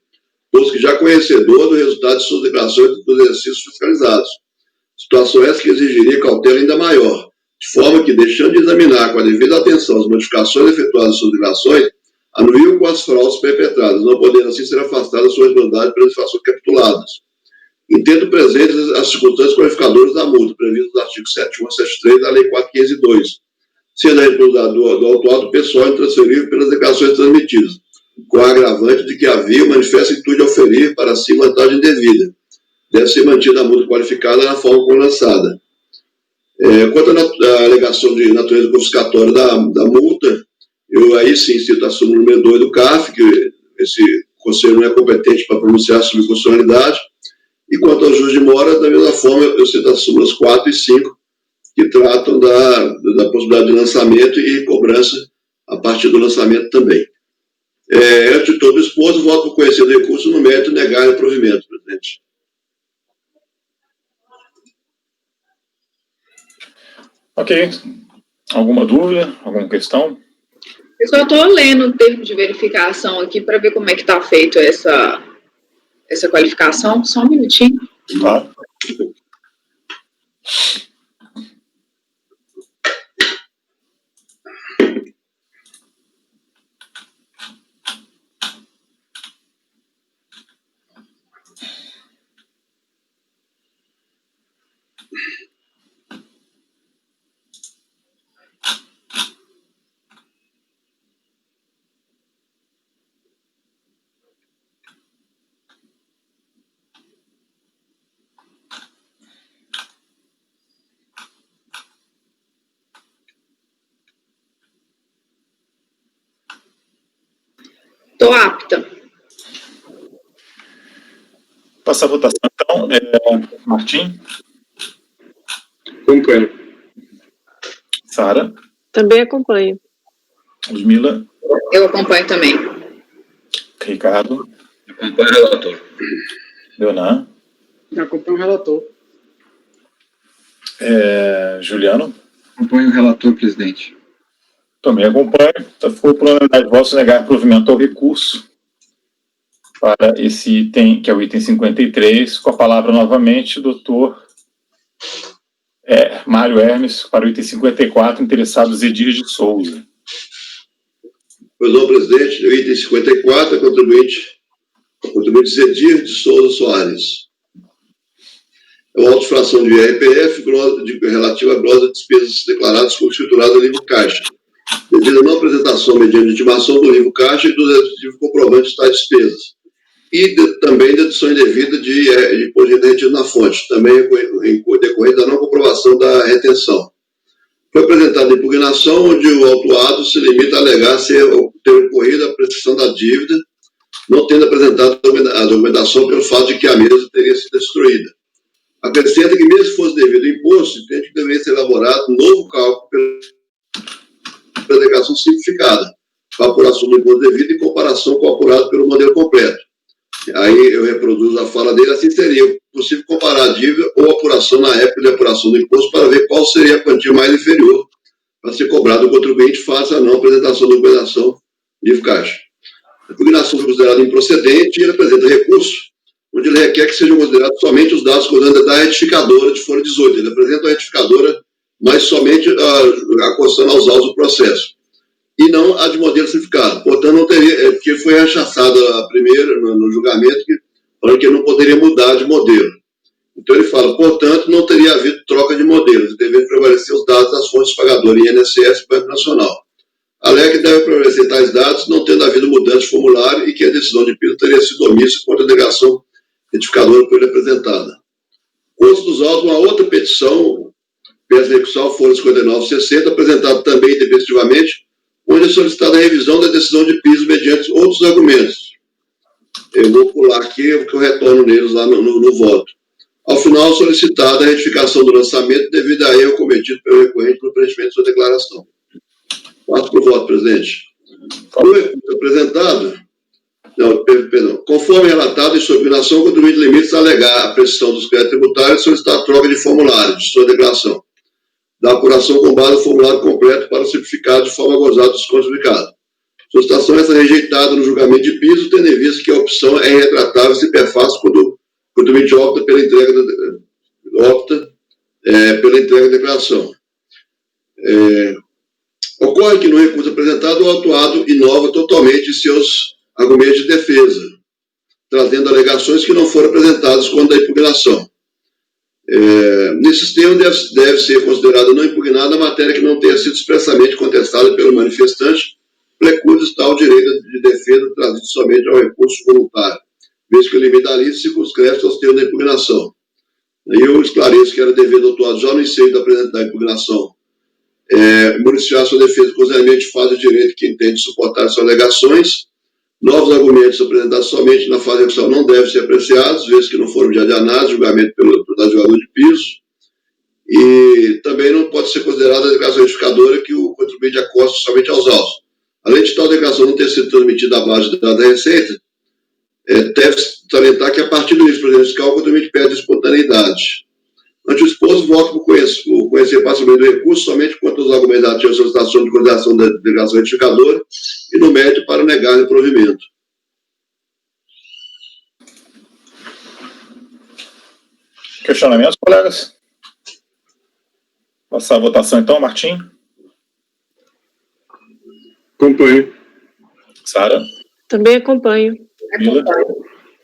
pois que já conhecedor do resultado de suas declarações dos exercícios fiscalizados. Situação essa que exigiria cautela ainda maior, de forma que, deixando de examinar com a devida atenção as modificações efetuadas em suas ligações, anuiam com as fraudes perpetradas, não podendo assim ser afastadas da sua responsabilidade pelas infrações capituladas. Entendo presentes as circunstâncias qualificadoras da multa, previstas nos artigos 71 a 73 da Lei 4.502, sendo a responsabilidade do autuado pessoal intransferível pelas declarações transmitidas, com a agravante de que havia manifesta intuito de oferir para si vantagem devida. Deve ser mantida a multa qualificada na forma como lançada. Quanto à alegação de natureza confiscatória da multa, eu aí sim cito a súmula número 2 do CAF, que esse conselho não é competente para pronunciar sobre constitucionalidade, e quanto ao juiz de mora, da mesma forma, eu cito as súmulas 4 e 5, que tratam da possibilidade de lançamento e cobrança a partir do lançamento também. Antes de todo exposto, voto por conhecer o recurso no mérito e negar o provimento, presidente. Ok. Alguma dúvida? Alguma questão? Eu só estou lendo o termo de verificação aqui para ver como é que está feito essa qualificação. Só um minutinho. Claro. Estou apta. Passar a votação, então. Martim? Acompanho. Sara? Também acompanho. Ludmila? Eu acompanho também. Ricardo? Acompanho o relator. Leonan? Acompanho o relator. Juliano? Acompanho o relator, presidente. Também acompanho. Por unanimidade de votos, negar provimento ao recurso para esse item, que é o item 53, com a palavra novamente, doutor Mário Hermes, para o item 54, interessado Zedir de Souza. Pois não, presidente, o item 54 é contribuinte Zedir de Souza Soares. É uma autofração de IRPF relativa à glosa de despesas declaradas como escriturada no livro caixa, devido à não apresentação mediante intimação do livro caixa e do respectivo comprovante de tais despesas, e também dedução indevida de imposto de retido na fonte, também em decorrente da não comprovação da retenção. Foi apresentada a impugnação, onde o autuado se limita a alegar ter ocorrido a prescrição da dívida, não tendo apresentado a documentação pelo fato de que a mesma teria sido destruída. Acrescenta que, mesmo se fosse devido ao imposto, entende que deveria ser elaborado um novo cálculo pela declaração simplificada, para a apuração do imposto devido em comparação com o apurado pelo modelo completo. Aí eu reproduzo a fala dele, assim seria possível comparar a dívida ou a apuração na época de apuração do imposto para ver qual seria a quantia mais inferior para ser cobrado do contribuinte face à não apresentação da documentação livro caixa. A impugnação foi considerada improcedente e ele apresenta recurso, onde ele requer que sejam considerados somente os dados da retificadora de folha 18. Ele apresenta a retificadora, mas somente acostando aos autos do processo, e não a de modelo simplificado. Portanto, não teria, porque foi rechaçada a primeira, no julgamento, falando que não poderia mudar de modelo. Então ele fala, portanto, não teria havido troca de modelos, devendo prevalecer os dados das fontes pagadoras INSS e Banco Nacional. Alega que deve prevalecer tais dados, não tendo havido mudança de formulário e que a decisão de piso teria sido omissa contra a delegação retificadora por ele apresentada. Curso dos autos, uma outra petição, peça de execução, folha 5960, apresentada também intempestivamente, onde é solicitada a revisão da decisão de piso mediante outros argumentos. Eu vou pular aqui, porque eu retorno neles lá no voto. Ao final, solicitada a retificação do lançamento devido a erro cometido pelo recorrente no preenchimento de sua declaração. Passo para o voto, presidente. O recurso apresentado, conforme relatado em sua impugnação, o contribuinte limita-se a alegar a prescrição dos créditos tributários e solicitar a troca de formulário de sua declaração, da apuração com base no formulário completo para o simplificado de forma a gozar do desconto aplicado. Solicitação essa rejeitada no julgamento de piso, tendo em vista que a opção é irretratável e se perfaz quando o contribuinte opta pela entrega pela entrega da declaração. Ocorre que no recurso apresentado, o autuado inova totalmente em seus argumentos de defesa, trazendo alegações que não foram apresentadas quando da impugnação. Nesse termos, deve ser considerada não impugnada a matéria que não tenha sido expressamente contestada pelo manifestante, preclude tal direito de defesa trazido somente ao recurso voluntário, visto que o limite da lista circunscreve aos termos da impugnação. Aí eu esclareço que era dever do autuado já no ensejo da impugnação municiar sua defesa com os elementos de fase de direito que entende suportar suas alegações. Novos argumentos apresentados somente na fase de execução não devem ser apreciados, vezes que não foram objeto de análise, julgamento pelo julgador de piso. E também não pode ser considerada a declaração edificadora que o contribuinte acosta somente aos autos. Além de tal declaração não ter sido transmitida à base de dados da Receita, deve-se salientar que a partir do início do processo fiscal, o contribuinte perde espontaneidade. Ante o exposto, voto por conhecer parcialmente do recurso somente quanto aos argumentos da solicitação de consideração da declaração edificadora e no mérito para negar o provimento. Questionamentos, colegas? Passar a votação então, Martim? Acompanho. Sara? Também acompanho. Mila?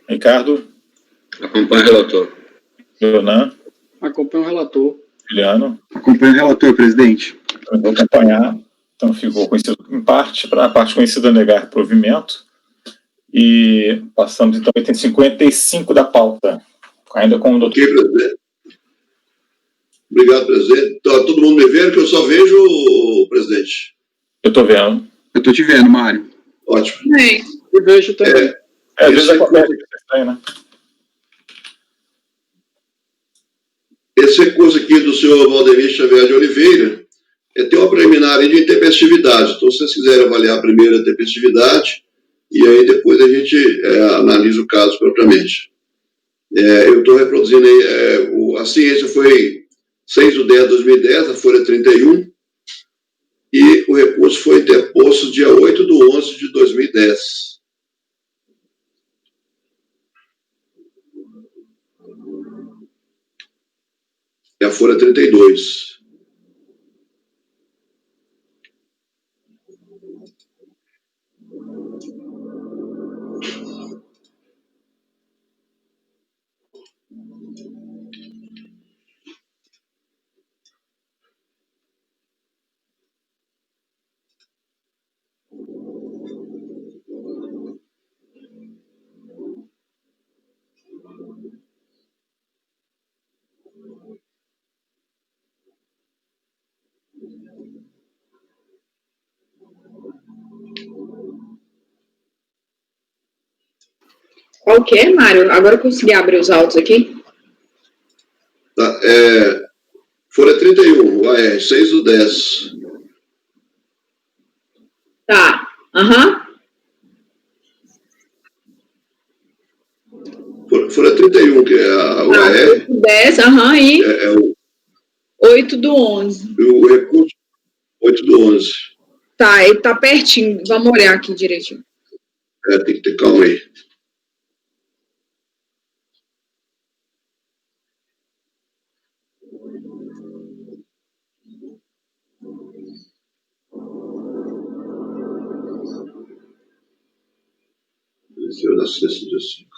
Ricardo? Acompanho o relator. Leonan? Acompanho o relator. Juliano? Acompanho o relator, presidente. Eu vou acompanhar. Então, ficou conhecido em parte, para a parte conhecida negar provimento. E passamos, então, ao item 55 da pauta. Ainda com o doutor. Ok, presidente. Obrigado, presidente. Então, todo mundo me vendo, que eu só vejo o presidente. Eu estou vendo. Eu estou te vendo, Mário. Ótimo. Sim, eu vejo também. Às vezes acontece isso aí, né? Esse recurso aqui do senhor Valdemir Xavier de Oliveira tem uma preliminar aí de intempestividade. Então, se vocês quiserem avaliar primeiro a intempestividade, e aí depois a gente analisa o caso propriamente. Eu estou reproduzindo aí, a ciência foi 6/10/2010, a folha 31, e o recurso foi interposto dia 8/11/2010. É a folha 32. Qual que é, Mário? Agora eu consegui abrir os autos aqui. Tá, folha 31, o AR, 6/10. Tá. Aham. Folha 31, que é o AR. 10, aham, e O 8/11. o recurso 8/11. Tá, ele tá pertinho. Vamos olhar aqui direitinho. Tem que ter calma aí. Venceu na sexta, dia 5.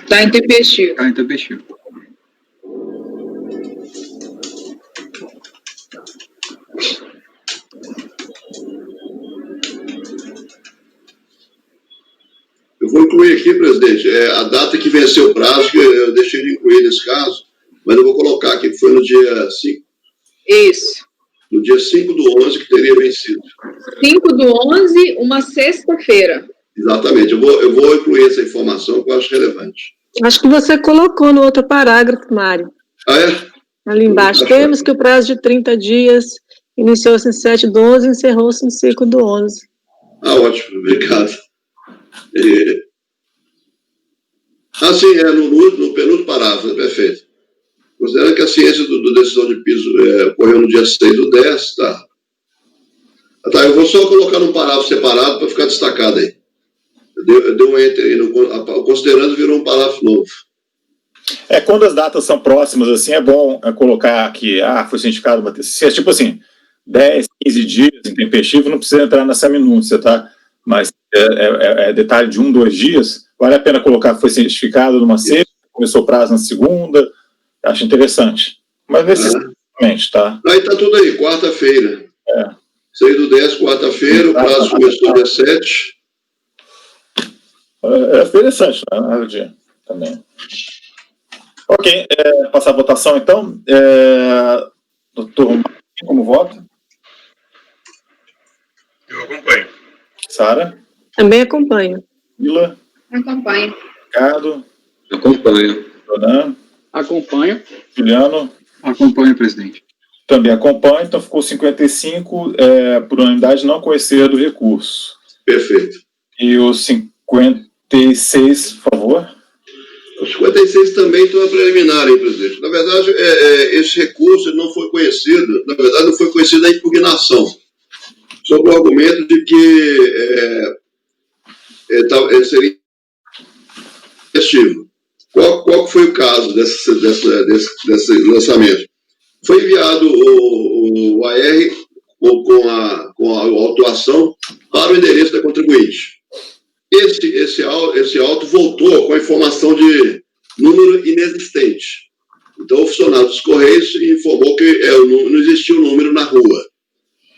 Tá intempestivo. Tá intempestivo. Eu vou incluir aqui, presidente, a data que venceu o prazo, que eu deixei de incluir nesse caso, mas eu vou colocar aqui que foi no dia 5. Isso. No dia 5/11 que teria vencido. 5/11, uma sexta-feira. Exatamente. Eu vou incluir essa informação que eu acho relevante. Acho que você colocou no outro parágrafo, Mário. Ah, é? Ali embaixo. Temos que o prazo de 30 dias iniciou-se em 7/12 e encerrou-se em 5/11. Ah, ótimo. Obrigado. Sim, no penúltimo parágrafo, perfeito. Considerando que a ciência do decisão de piso ocorreu no dia 6/10, tá? Tá, eu vou só colocar num parágrafo separado para ficar destacado aí. Deu um enter aí, considerando virou um parágrafo novo. Quando as datas são próximas, assim, é bom colocar que, foi cientificado uma TCC, tipo assim, 10, 15 dias intempestivo, não precisa entrar nessa minúcia, tá? Mas detalhe de 1, 2 dias, vale a pena colocar que foi cientificado numa sexta, começou o prazo na segunda, acho interessante. Mas necessariamente, tá? Aí tá tudo aí, quarta-feira. 6/10, quarta-feira, o prazo começou dia 7. É interessante, né? Dia também. Ok, passar a votação então. Doutor Marquinhos, como vota? Eu acompanho. Sara? Também acompanho. Mila? Acompanho. Ricardo? Acompanho. Ronan? Acompanho. Juliano? Acompanho, presidente. Também acompanho, então ficou 55 por unanimidade não conhecer do recurso. Perfeito. E os 56, por favor? Os 56 também estão a preliminar, hein, presidente. Na verdade, esse recurso não foi conhecido, na verdade, não foi conhecida a impugnação, sob o argumento de que seria intempestivo. Qual foi o caso desse lançamento? Foi enviado o AR com a autuação para o endereço da contribuinte. Esse auto voltou com a informação de número inexistente. Então, o funcionário dos Correios informou que não existia o número na rua.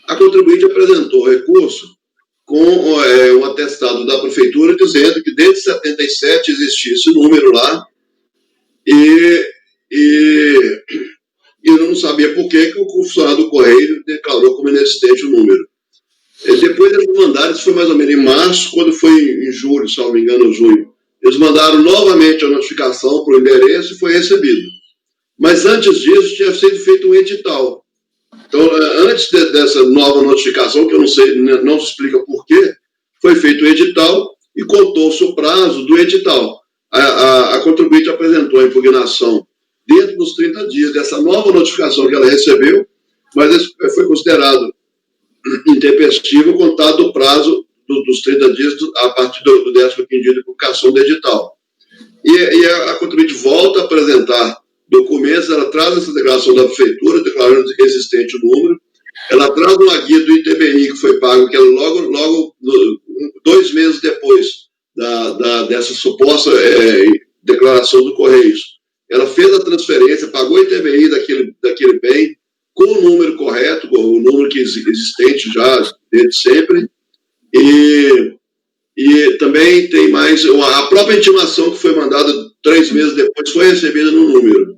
A contribuinte apresentou o recurso com um atestado da prefeitura dizendo que desde 77 existia esse número lá e eu não sabia por que o funcionário do Correio declarou como inexistente o número. Depois eles mandaram, isso foi mais ou menos em março, quando foi em julho, se não me engano, junho, eles mandaram novamente a notificação para o endereço e foi recebido. Mas antes disso, tinha sido feito um edital. Então, antes dessa nova notificação, que eu não sei, não se explica por quê, foi feito o edital e contou-se o prazo do edital. A contribuinte apresentou a impugnação dentro dos 30 dias dessa nova notificação que ela recebeu, mas foi considerado intempestivo contado do prazo dos 30 dias a partir do 15º dia de publicação do edital. E a contribuinte volta a apresentar documentos, ela traz essa declaração da prefeitura, declarando existente o número, ela traz uma guia do ITBI que foi pago, que ela logo 2 meses depois dessa suposta declaração do Correios, ela fez a transferência, pagou o ITBI daquele bem, com o número correto, com o número que existente já desde sempre, e também tem mais, a própria intimação que foi mandada 3 meses depois foi recebida no número.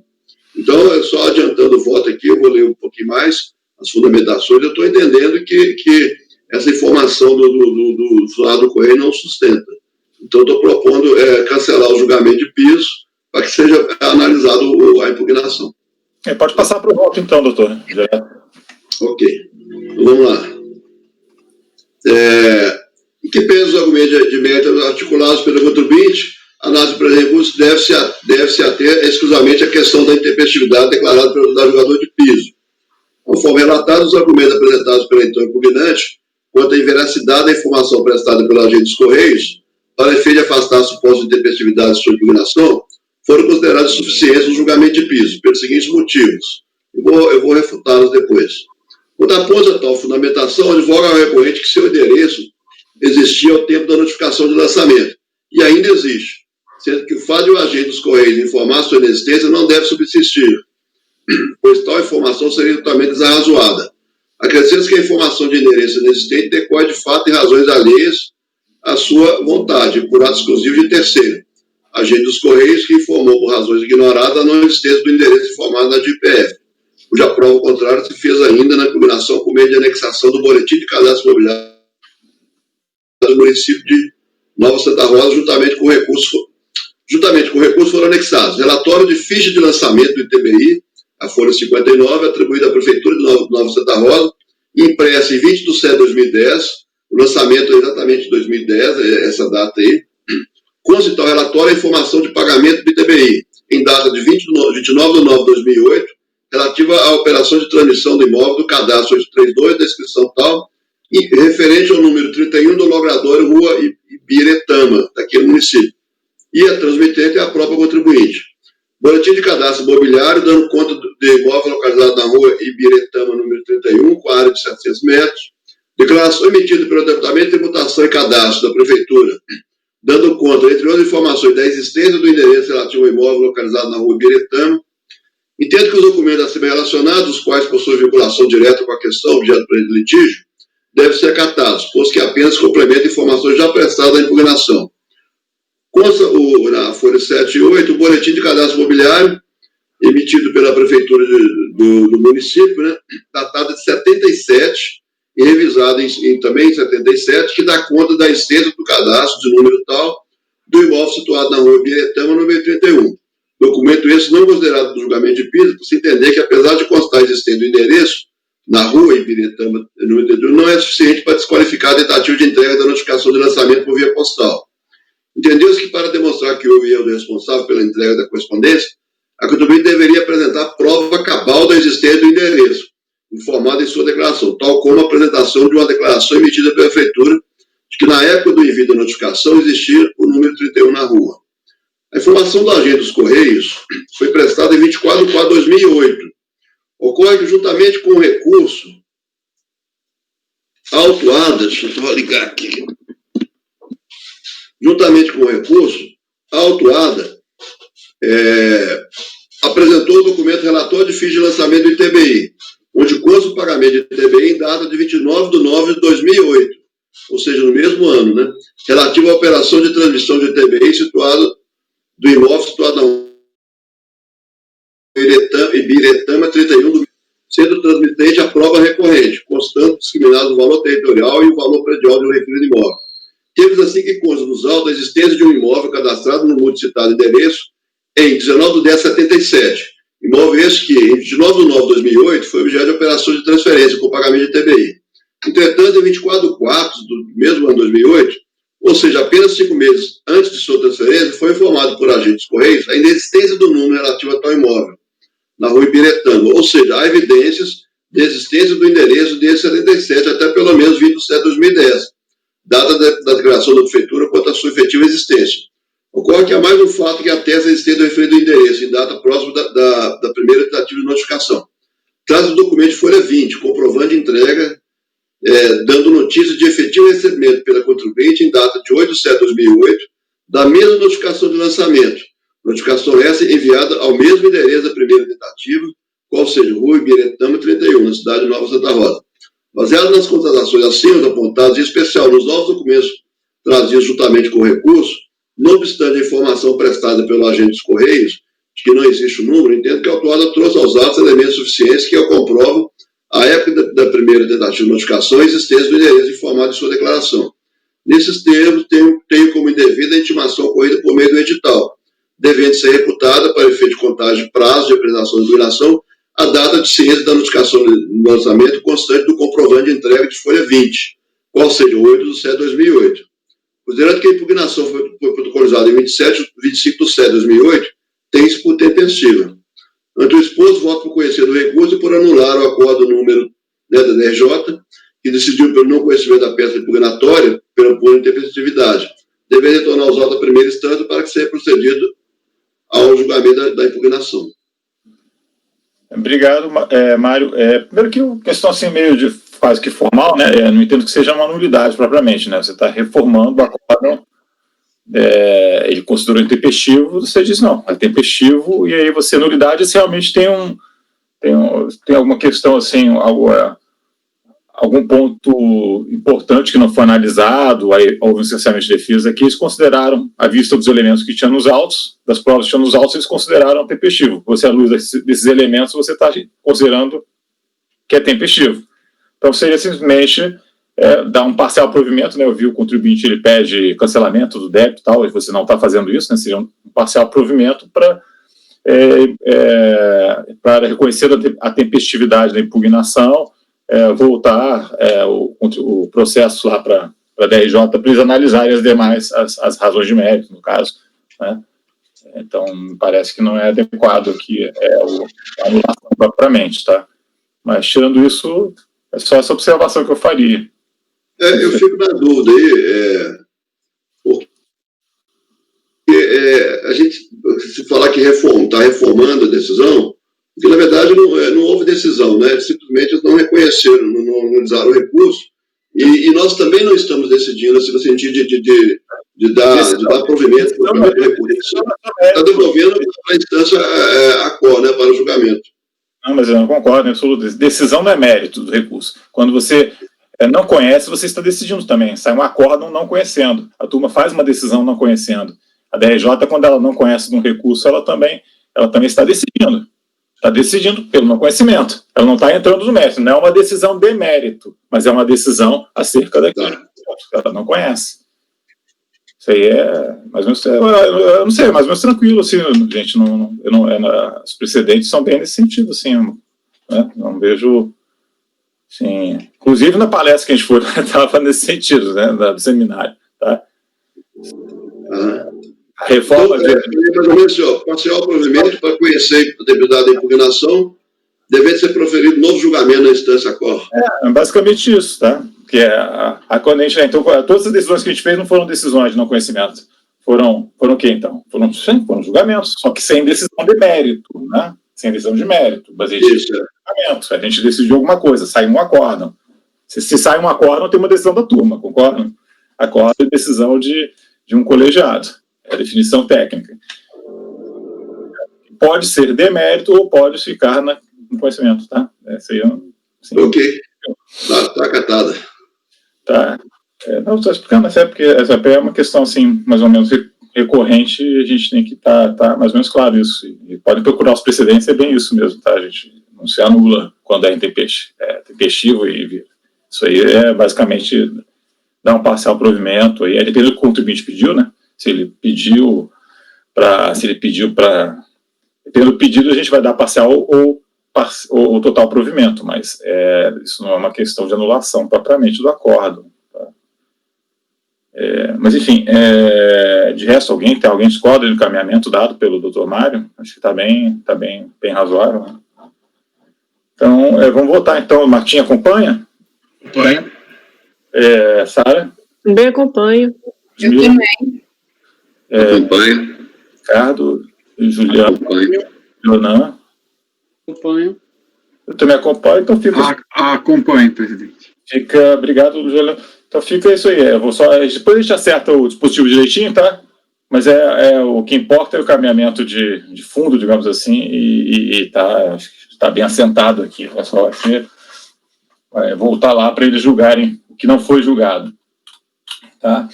Então, só adiantando o voto aqui, eu vou ler um pouquinho mais as fundamentações, eu estou entendendo que essa informação do lado do Correio não sustenta. Então, estou propondo cancelar o julgamento de piso para que seja analisado a impugnação. Pode passar para o voto, então, doutor. Ok. Então, vamos lá. Em que pese os argumentos de mérito articulados pelo contribuinte, a análise para recurso deve se ater exclusivamente à questão da intempestividade declarada pelo julgador de piso. Conforme relatado, os argumentos apresentados pelo então impugnante quanto à inveracidade da informação prestada pelo agente dos Correios para efeito de afastar a suposta intempestividade de sua impugnação foram considerados suficientes no julgamento de piso, pelos seguintes motivos. Eu vou refutá-los depois. Quando aponta tal fundamentação, advoga ao recorrente que seu endereço existia ao tempo da notificação de lançamento, e ainda existe, sendo que o fato de o agente dos Correios informar sua inexistência não deve subsistir, pois tal informação seria totalmente desarrazoada. Acrescenta que a informação de endereço inexistente decorre de fato e razões alheias à sua vontade, por ato exclusivo de terceiro, agente dos Correios que informou por razões ignoradas a não existência do endereço informado na DIPF, cuja prova contrária se fez ainda na combinação por meio de anexação do boletim de cadastro imobiliário do município de Nova Santa Rosa, juntamente com o recurso foram anexados relatório de ficha de lançamento do ITBI, a folha 59, atribuída à Prefeitura de Nova Santa Rosa, impressa em 20/7/2010, o lançamento é exatamente de 2010, essa data aí, consta em tal relatório a informação de pagamento do ITBI, em data de 29 de nove de 2008, relativa à operação de transmissão do imóvel do cadastro 832, da inscrição tal, e referente ao número 31 do logradouro Rua Ibiretama, daquele município. E a transmitente é a própria contribuinte. Boletim de cadastro imobiliário, dando conta de imóvel localizado na Rua Ibiretama, número 31, com área de 700 metros. Declaração emitida pelo Departamento de Tributação e Cadastro da Prefeitura, dando conta, entre outras informações, da existência do endereço relativo ao imóvel localizado na Rua Ibiretama. Entendo que os documentos a serem relacionados, os quais possuem vinculação direta com a questão objeto de litígio, devem ser acatados, pois que apenas complementam informações já prestadas à impugnação. Consta na folha 7 e 8 o boletim de cadastro imobiliário emitido pela Prefeitura do município, né, datado de 77 e revisado também em 77, que dá conta da existência do cadastro de número tal do imóvel situado na Rua Ibiretama, número 31. Documento esse não considerado do julgamento de piso, por se entender que, apesar de constar a existência do endereço na Rua Ibiretama, número 31, não é suficiente para desqualificar a tentativa de entrega da notificação de lançamento por via postal. Entendeu-se que, para demonstrar que houve erro do responsável pela entrega da correspondência, a contribuinte deveria apresentar prova cabal da existência do endereço, informada em sua declaração, tal como a apresentação de uma declaração emitida pela Prefeitura de que, na época do envio da notificação, existia o número 31 na rua. A informação do agente dos Correios foi prestada em 24 de 2008. Ocorre que, juntamente com o recurso autuado, deixa eu só ligar aqui. Juntamente com o recurso, a autuada apresentou o documento relatório de ficha de lançamento do ITBI, onde consta o pagamento de ITBI em data de 29 de 9 de 2008, ou seja, no mesmo ano, né, relativo à operação de transmissão de ITBI do imóvel situado na Ibiretama 31, sendo transmitente a prova recorrente, constando discriminado o valor territorial e o valor predial do referido imóvel. Temos assim que consta nos autos a existência de um imóvel cadastrado no multicitado endereço em 19 de 10 de 77. Imóvel esse que, em 29 de 9 de 2008, foi objeto de operação de transferência com pagamento de ITBI. Entretanto, em 24 de 4 do mesmo ano de 2008, ou seja, apenas 5 meses antes de sua transferência, foi informado por agentes Correios a inexistência do número relativo a tal imóvel, na Rua Ibiretama, ou seja, há evidências de existência do endereço desde 77 até pelo menos 27 de 2010, data da declaração da Prefeitura quanto à sua efetiva existência. Ocorre que há mais um fato que atesta a existência do referido endereço em data próxima da primeira tentativa de notificação. Traz o documento de folha 20, comprovando de entrega, dando notícia de efetivo recebimento pela contribuinte em data de 8 de 7 de 2008, da mesma notificação de lançamento. Notificação essa enviada ao mesmo endereço da primeira tentativa, qual seja, Rua Ibiretama 31, na cidade de Nova Santa Rosa. Baseado nas constatações acima apontadas, em especial nos novos documentos trazidos juntamente com o recurso, não obstante a informação prestada pelo agente dos Correios, de que não existe o número, entendo que a autuada trouxe aos atos elementos suficientes que eu comprovo, à época da primeira tentativa de notificação, a existência do endereço informado em sua declaração. Nesses termos, tenho como indevida a intimação ocorrida por meio do edital, devendo ser reputada, para efeito de contagem de prazo de apresentação de duração, a data de ciência da notificação de lançamento constante do comprovante de entrega de folha 20, qual seja 8 de 7 de 2008. Considerando que a impugnação foi protocolizada em 25 de 7 de 2008, tem-se por tempestiva. Ante o exposto, voto por conhecer do recurso e por anular o acordo número da DRJ, que decidiu pelo não conhecimento da peça impugnatória, pela pura intempestividade, devendo retornar aos autos da primeira instância para que seja procedido ao julgamento da impugnação. Obrigado, Mário. Primeiro que a questão assim meio de quase que formal, né? Não entendo que seja uma nulidade propriamente, né? Você está reformando o acordo, ele considerou intempestivo, você diz não, é tempestivo, e aí você, nulidade, se realmente tem alguma questão assim, algum ponto importante que não foi analisado, aí houve um cerceamento de defesa, que eles consideraram, à vista dos elementos que tinha nos autos, das provas que tinha nos autos, eles consideraram tempestivo. Você, à luz desses elementos, você está considerando que é tempestivo. Então, seria simplesmente dar um parcial provimento, né? Eu vi o contribuinte, ele pede cancelamento do débito e tal, e você não está fazendo isso, né? Seria um parcial provimento para reconhecer a tempestividade da impugnação, voltar o processo lá para para a DRJ para eles analisarem as demais, as razões de mérito, no caso, né? Então, me parece que não é adequado aqui a anulação propriamente, tá? Mas, tirando isso, é só essa observação que eu faria. Eu fico na dúvida aí, porque a gente, se falar que está reformando a decisão, porque, na verdade, não houve decisão, né? Simplesmente eles não reconheceram, não analisaram o recurso, e nós também não estamos decidindo, assim, no sentido de dar provimento para o recurso. Está devolvendo para a instância a COR, né, para o julgamento. Não, mas eu não concordo, em absoluto. Decisão não é mérito do recurso. Quando você não conhece, você está decidindo também. Sai um acórdão não conhecendo. A turma faz uma decisão não conhecendo. A DRJ, quando ela não conhece de um recurso, ela também está decidindo. Está decidindo pelo não conhecimento. Ela não está entrando no mérito. Não é uma decisão de mérito, mas é uma decisão acerca daquilo. Ela não conhece. Isso aí é mais ou menos, eu não sei, mais ou menos tranquilo, assim, gente, os precedentes são bem nesse sentido, assim, né? Não vejo, assim, inclusive na palestra que a gente foi, estava nesse sentido, né, do seminário, tá? A reforma... Então, mais ou menos, parcial provimento para conhecer a debilidade da impugnação, deve ser proferido novo julgamento na instância COR. É basicamente isso, tá? Que quando a gente, então, todas as decisões que a gente fez não foram decisões de não conhecimento. Foram o quê, então? Foram julgamentos, só que sem decisão de mérito, né? Sem decisão de mérito, baseado em julgamento. A gente decidiu alguma coisa, sai um acórdão. Se sai um acórdão, tem uma decisão da turma, concordam? Acórdão é decisão de um colegiado. É a definição técnica. Pode ser de mérito ou pode ficar no conhecimento, tá? Essa aí assim, ok. Tá acatada. Tá. Não, estou explicando essa porque essa é uma questão, assim, mais ou menos recorrente, e a gente tem que estar mais ou menos claro isso. E podem procurar os precedentes, é bem isso mesmo, tá, gente? Não se anula quando é intempestivo e isso aí é basicamente dar um parcial provimento, aí depende do que o contribuinte pediu, né? Se ele pediu para... Dependendo do pedido, a gente vai dar parcial ou total provimento, mas isso não é uma questão de anulação propriamente do acordo. Tá? Mas, enfim, de resto, alguém discorda do encaminhamento dado pelo Dr. Mário? Acho que está bem razoável. Né? Então, vamos votar, então. Martim acompanha? Acompanha. Sara? Também acompanho. Eu também. Acompanha. Ricardo, Juliano, Leonan. Acompanho. Eu também acompanho, então fica... Acompanho, presidente. Obrigado, Juliano. Então fica isso aí. Depois a gente acerta o dispositivo direitinho, tá? Mas o que importa é o caminhamento de fundo, digamos assim, e tá bem assentado aqui. É só voltar lá para eles julgarem o que não foi julgado. Tá?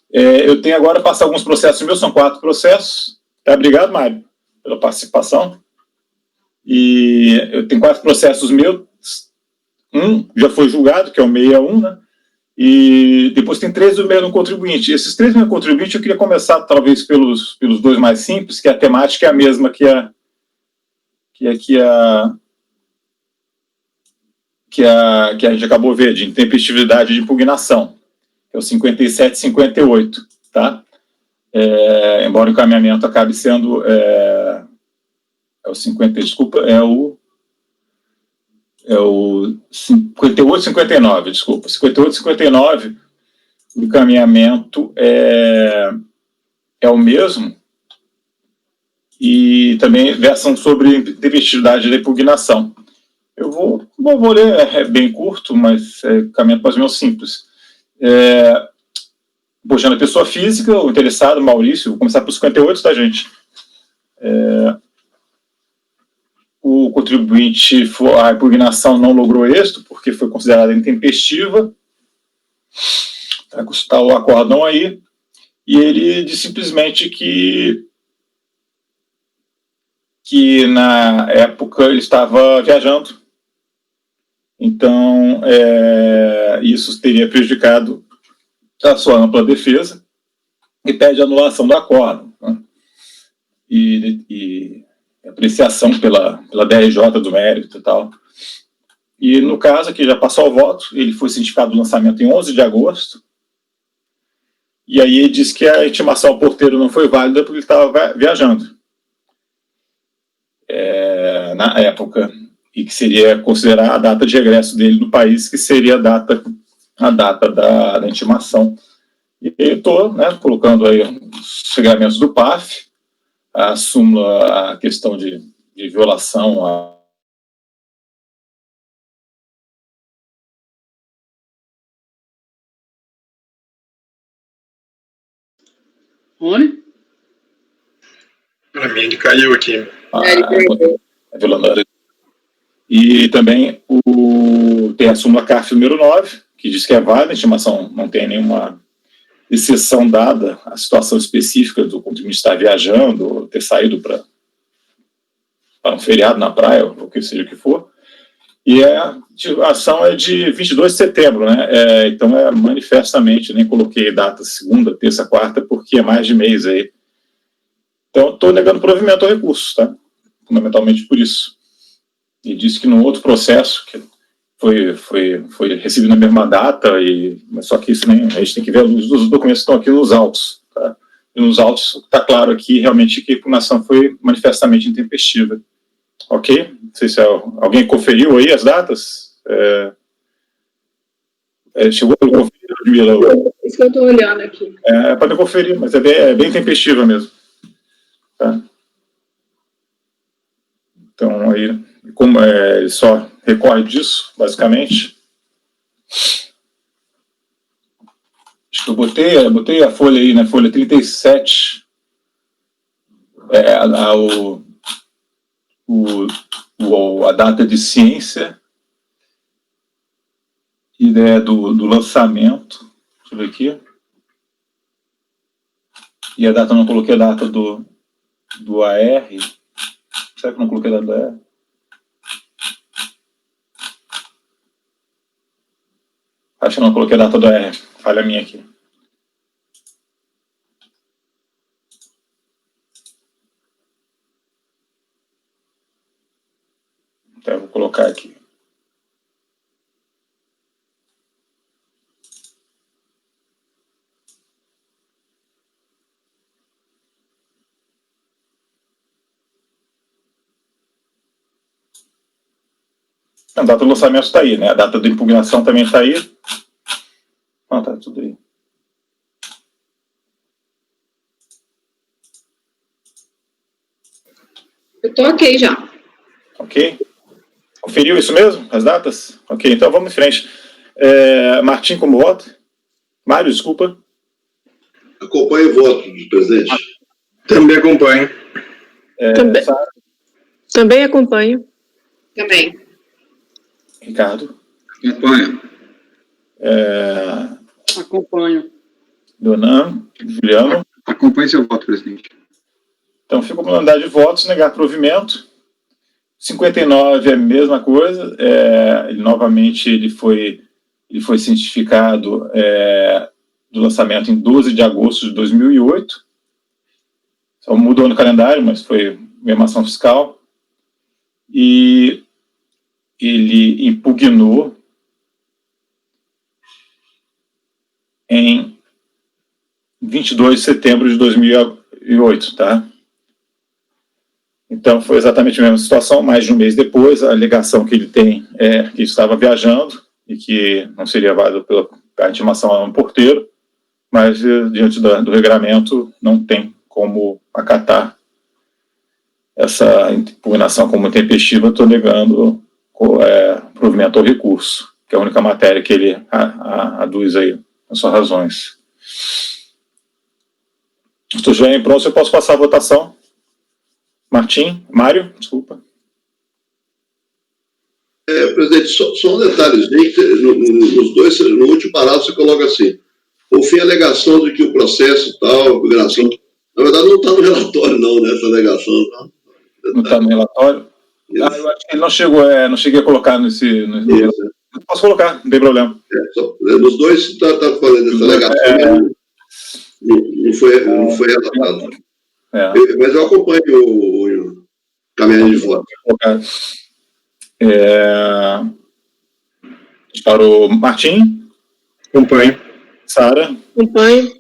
Eu tenho agora passar alguns processos meus, são 4 processos. Tá? Obrigado, Mário, pela participação. E eu tenho 4 processos meus. Um já foi julgado, que é o 61, né? E depois tem 3 do mesmo contribuinte. Esses 3 do mesmo contribuinte eu queria começar talvez pelos 2 mais simples, que a temática é a mesma que a gente acabou de ver, de intempestividade de impugnação, que é o 57 e 58, tá? Embora o encaminhamento acabe sendo o 50, desculpa, é o 58 e 59, desculpa. 58 e 59, o encaminhamento é o mesmo, e também versam sobre intempestividade da impugnação. Eu vou ler, é bem curto, mas é encaminhamento mais ou menos simples. Puxando a pessoa física, o interessado, Maurício, vou começar por 58, tá, gente? O contribuinte, a impugnação não logrou êxito, porque foi considerada intempestiva. Está o acórdão aí. E ele diz simplesmente que na época ele estava viajando. Então, isso teria prejudicado a sua ampla defesa e pede anulação do acórdão. Né? E apreciação pela DRJ do mérito e tal. E no caso aqui já passou o voto, ele foi cientificado do lançamento em 11 de agosto, E aí ele disse que a intimação ao porteiro não foi válida porque ele estava viajando na época, e que seria considerar a data de regresso dele do país, que seria a data da intimação. E eu estou, né, colocando aí os regulamentos do PAF, a súmula, a questão de violação a Rony? Para mim, ele caiu aqui. E também tem a súmula CARF número 9, que diz que é válida, a intimação não tem nenhuma exceção dada à situação específica do contribuinte estar viajando, ou ter saído para um feriado na praia, ou o que seja o que for. E a ação é de 22 de setembro, né? Então manifestamente, nem coloquei data segunda, terça, quarta, porque é mais de mês aí. Então, estou negando provimento ao recurso, tá? Fundamentalmente por isso. E disse que no outro processo, que foi recebido na mesma data, mas só que isso nem, a gente tem que ver os documentos que estão aqui nos autos, tá? E nos autos está claro aqui realmente que a impugnação foi manifestamente intempestiva. Ok? Não sei se alguém conferiu aí as datas. Chegou a conferir, Ludmila? Isso que eu estou olhando aqui. Pode conferir, mas é bem tempestiva mesmo. Tá? Então, aí, como ele só recorre disso, basicamente. Acho que eu botei a folha aí, né? Folha 37. A data de ciência e do lançamento. Deixa eu ver aqui. E a data, não coloquei a data do AR. Será que eu não coloquei a data do AR? Acho que não coloquei a data do AR. Falha minha aqui. Então, eu vou colocar aqui. A data do lançamento está aí, né? A data da impugnação também está aí. Tá tudo aí. Eu estou ok já. Ok? Conferiu isso mesmo? As datas? Ok, então vamos em frente. Martim, como vota? Mário, desculpa. Acompanhe o voto do presidente. Também acompanho. Também acompanho. Também. Ricardo? Acompanho. Acompanho. Donan? Juliano? Acompanhe seu voto, presidente. Então, fica com unanimidade de votos, negar provimento. 59 é a mesma coisa. Novamente, ele foi cientificado do lançamento em 12 de agosto de 2008. Só mudou no calendário, mas foi mesma ação fiscal. E ele impugnou em 22 de setembro de 2008, tá? Então, foi exatamente a mesma situação, mais de um mês depois, a alegação que ele tem é que estava viajando e que não seria válido pela intimação a um porteiro, mas, diante do regramento, não tem como acatar essa impugnação como intempestiva. Estou negando provimento ao recurso, que é a única matéria que ele aduz aí, as suas razões. Estou já pronto, eu posso passar a votação. Mário, desculpa. Presidente, só um detalhezinho, nos dois, no último parágrafo você coloca assim, por fim a alegação de que o processo tal, a impugnação, na verdade não está no relatório não, né, essa alegação. Tá? Não está no relatório? Eu acho que ele não cheguei a colocar nesse relatório. Posso colocar, não tem problema. Nos dois está falando dessa alegação, não foi relatado. Mas eu acompanho o caminho de voto. Para o Martim? Acompanho. Sara? Acompanho.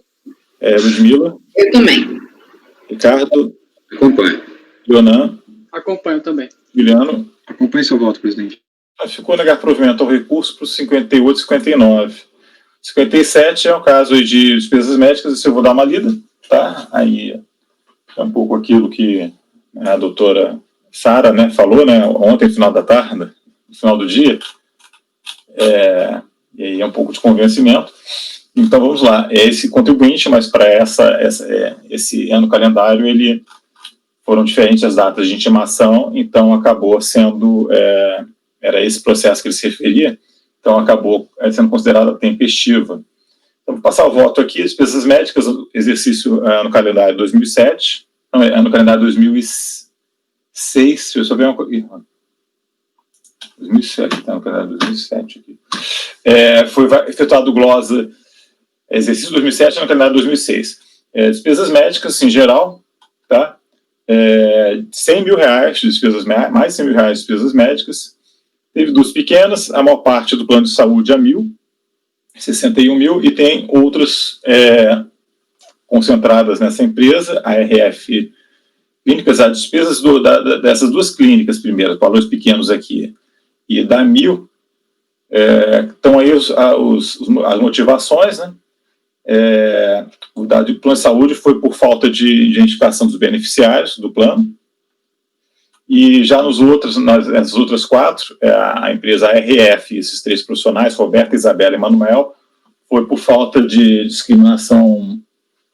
Ludmila? Eu também. Ricardo? Acompanho. Leonan? Acompanho também. Juliano? Acompanhe seu voto, presidente. Ficou negar provimento ao recurso para os 58 e 59. 57 é o caso aí de despesas médicas, isso eu vou dar uma lida, tá? Aí é um pouco aquilo que a doutora Sara, né, falou, né, ontem, no final da tarde, no final do dia, e aí é um pouco de convencimento. Então vamos lá, é esse contribuinte, mas para esse ano calendário ele foram diferentes as datas de intimação, então acabou sendo, era esse processo que ele se referia, então acabou sendo considerada tempestiva. Então vou passar o voto aqui, despesas médicas, exercício no calendário 2007, no calendário 2006, deixa eu só ver uma coisa, 2007, tá no calendário 2007 aqui. Foi efetuado glosa, exercício 2007 no calendário 2006. Despesas médicas, em geral, tá? 100 mil reais de despesas, mais 100 mil reais de despesas médicas. Teve duas pequenas, a maior parte do plano de saúde a 61 mil, e tem outras concentradas nessa empresa, a RF Clínicas, as despesas dessas duas clínicas, primeiro, valores pequenos aqui, e da 1.000, estão aí as motivações, né? O dado do plano de saúde foi por falta de identificação dos beneficiários do plano, e já nas outras quatro, a empresa RF, esses três profissionais, Roberta, Isabela e Manuel, foi por falta de discriminação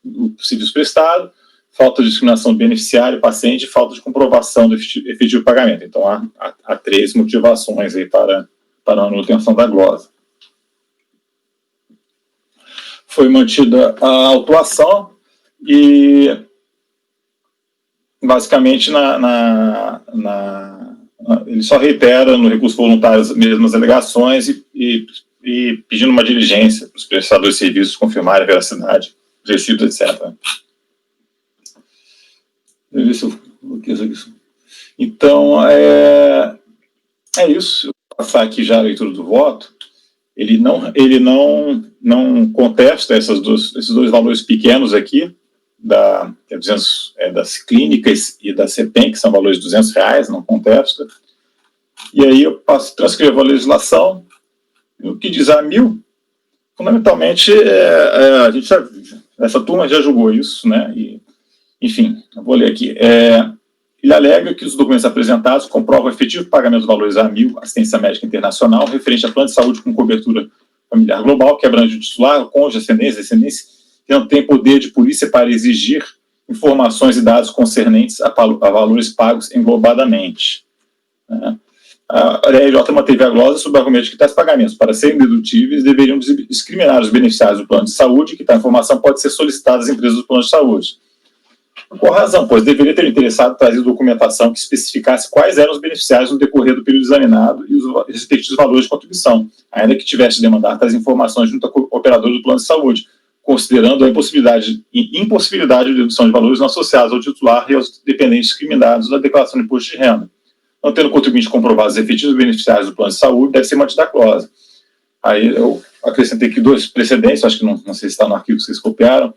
do serviço prestado, falta de discriminação do beneficiário, paciente, e falta de comprovação do efetivo pagamento. Então, há três motivações aí para a manutenção da glosa. Foi mantida a autuação e, basicamente, ele só reitera no recurso voluntário as mesmas alegações e pedindo uma diligência para os prestadores de serviços confirmarem a veracidade dos recibos, etc. Deixa eu ver se eu coloquei isso. Então, é isso. Eu vou passar aqui já a leitura do voto. Ele não contesta esses dois valores pequenos aqui, das clínicas e da CEPEM, que são valores de R$200, não contesta. E aí eu transcrevo a legislação. O que diz a 1.000, fundamentalmente, a gente essa turma já julgou isso, né? E, enfim, eu vou ler aqui. Ele alega que os documentos apresentados comprovam o efetivo pagamento dos valores a 1.000, assistência médica internacional, referente a plano de saúde com cobertura familiar global, que abrange o titular, o cônjuge, descendência, que não tem poder de polícia para exigir informações e dados concernentes a valores pagos englobadamente. A RJ manteve a glosa sob o argumento de que tais pagamentos, para serem dedutíveis, deveriam discriminar os beneficiários do plano de saúde, que tal informação pode ser solicitada às empresas do plano de saúde. Por razão, pois deveria ter interessado trazer documentação que especificasse quais eram os beneficiários no decorrer do período examinado e os respectivos valores de contribuição, ainda que tivesse de demandar tais informações junto ao operador do plano de saúde, considerando a impossibilidade de dedução de valores não associados ao titular e aos dependentes discriminados da declaração de imposto de renda. Não tendo o contribuinte comprovado os efetivos beneficiários do plano de saúde, deve ser mantida a glosa. Aí eu acrescentei aqui dois precedentes, acho que não sei se está no arquivo que vocês copiaram.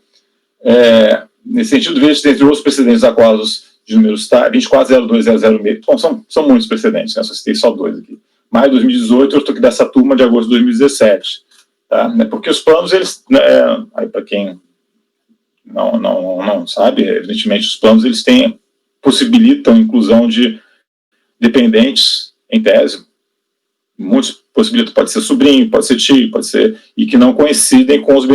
Nesse sentido, vejo entre outros precedentes acordos de números 24.02.006, bom, são muitos precedentes, né? Só citei só dois aqui. Maio de 2018, eu estou aqui dessa turma de agosto de 2017. Tá? Porque os planos, eles, aí para quem não sabe, evidentemente os planos eles possibilitam a inclusão de dependentes, em tese, muitos possibilitam, pode ser sobrinho, pode ser tio, e que não coincidem com os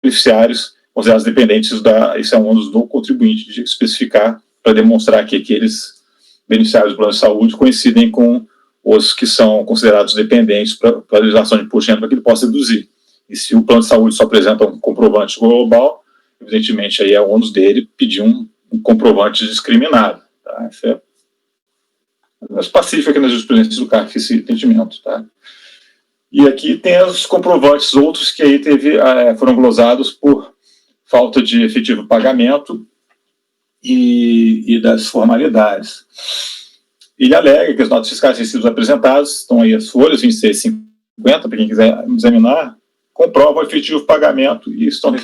beneficiários considerados dependentes isso é um ônus do contribuinte de especificar para demonstrar que aqueles beneficiários do plano de saúde coincidem com os que são considerados dependentes para a legislação de imposto de renda para que ele possa deduzir. E se o plano de saúde só apresenta um comprovante global, evidentemente aí é o ônus dele pedir um comprovante discriminado. Tá? Isso é mais pacífico aqui na jurisprudência do CARF, esse entendimento. Tá? E aqui tem os comprovantes outros que aí foram glosados por falta de efetivo pagamento e das formalidades. Ele alega que as notas fiscais de recibos apresentados, estão aí as folhas 26 e 50, para quem quiser examinar, comprovam o efetivo pagamento e estão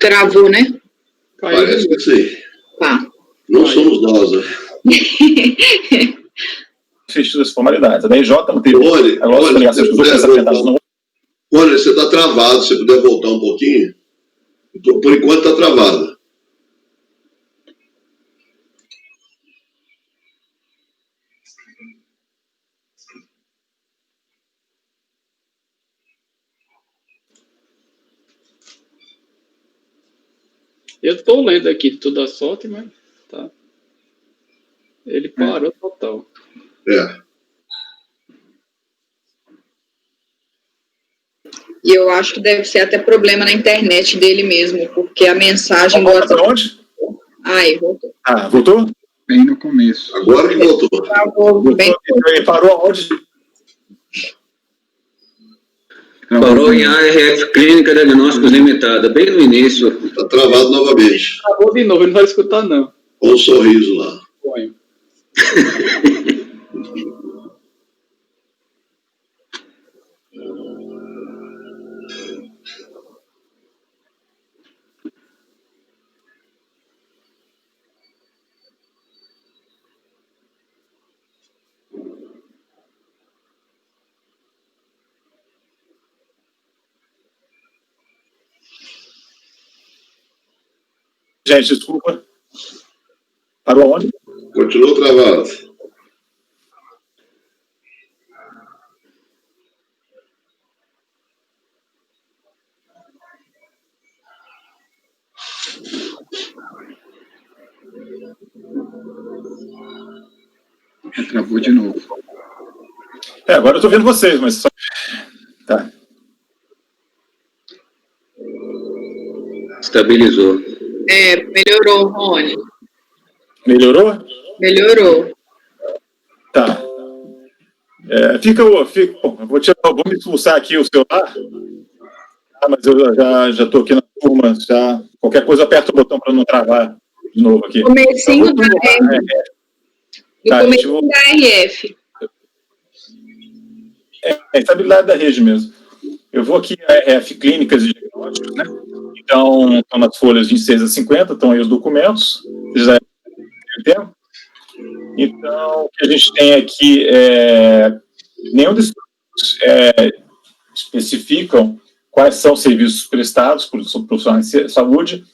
Travou, né? Parece que sim. Tá. Não somos nós, né? Fiz as formalidades. A DRJ não teve. Rony, Rony, você está travado, se puder voltar um pouquinho. Por enquanto está travado. Eu estou lendo aqui de toda sorte, mas tá. Ele parou total. E eu acho que deve ser até problema na internet dele mesmo, porque a mensagem do WhatsApp... Onde? Aí, voltou. Ah, voltou? Bem no começo. Agora que voltou. Ele parou onde? Parou em ARF Clínica Diagnósticos Limitada, bem no início. Está travado novamente. Travou de novo, ele não vai escutar, não. Olha um sorriso lá. Põe. Gente, desculpa. Parou onde? Continuou travado. Travou de novo. Agora eu estou vendo vocês, mas só... Tá. Estabilizou. Melhorou, Rony. Melhorou? Melhorou. Tá. Bom, vou me expulsar aqui o celular. Mas eu já estou aqui na turma. Qualquer coisa, aperta o botão para não travar de novo aqui. Comecinho da RF. Estabilidade da rede mesmo. Eu vou aqui a RF Clínicas e Diagnósticos, né? Então, estão nas folhas 26 a 50, estão aí os documentos. Já tempo. Então, o que a gente tem aqui nenhum desses especificam quais são os serviços prestados por profissionais de saúde.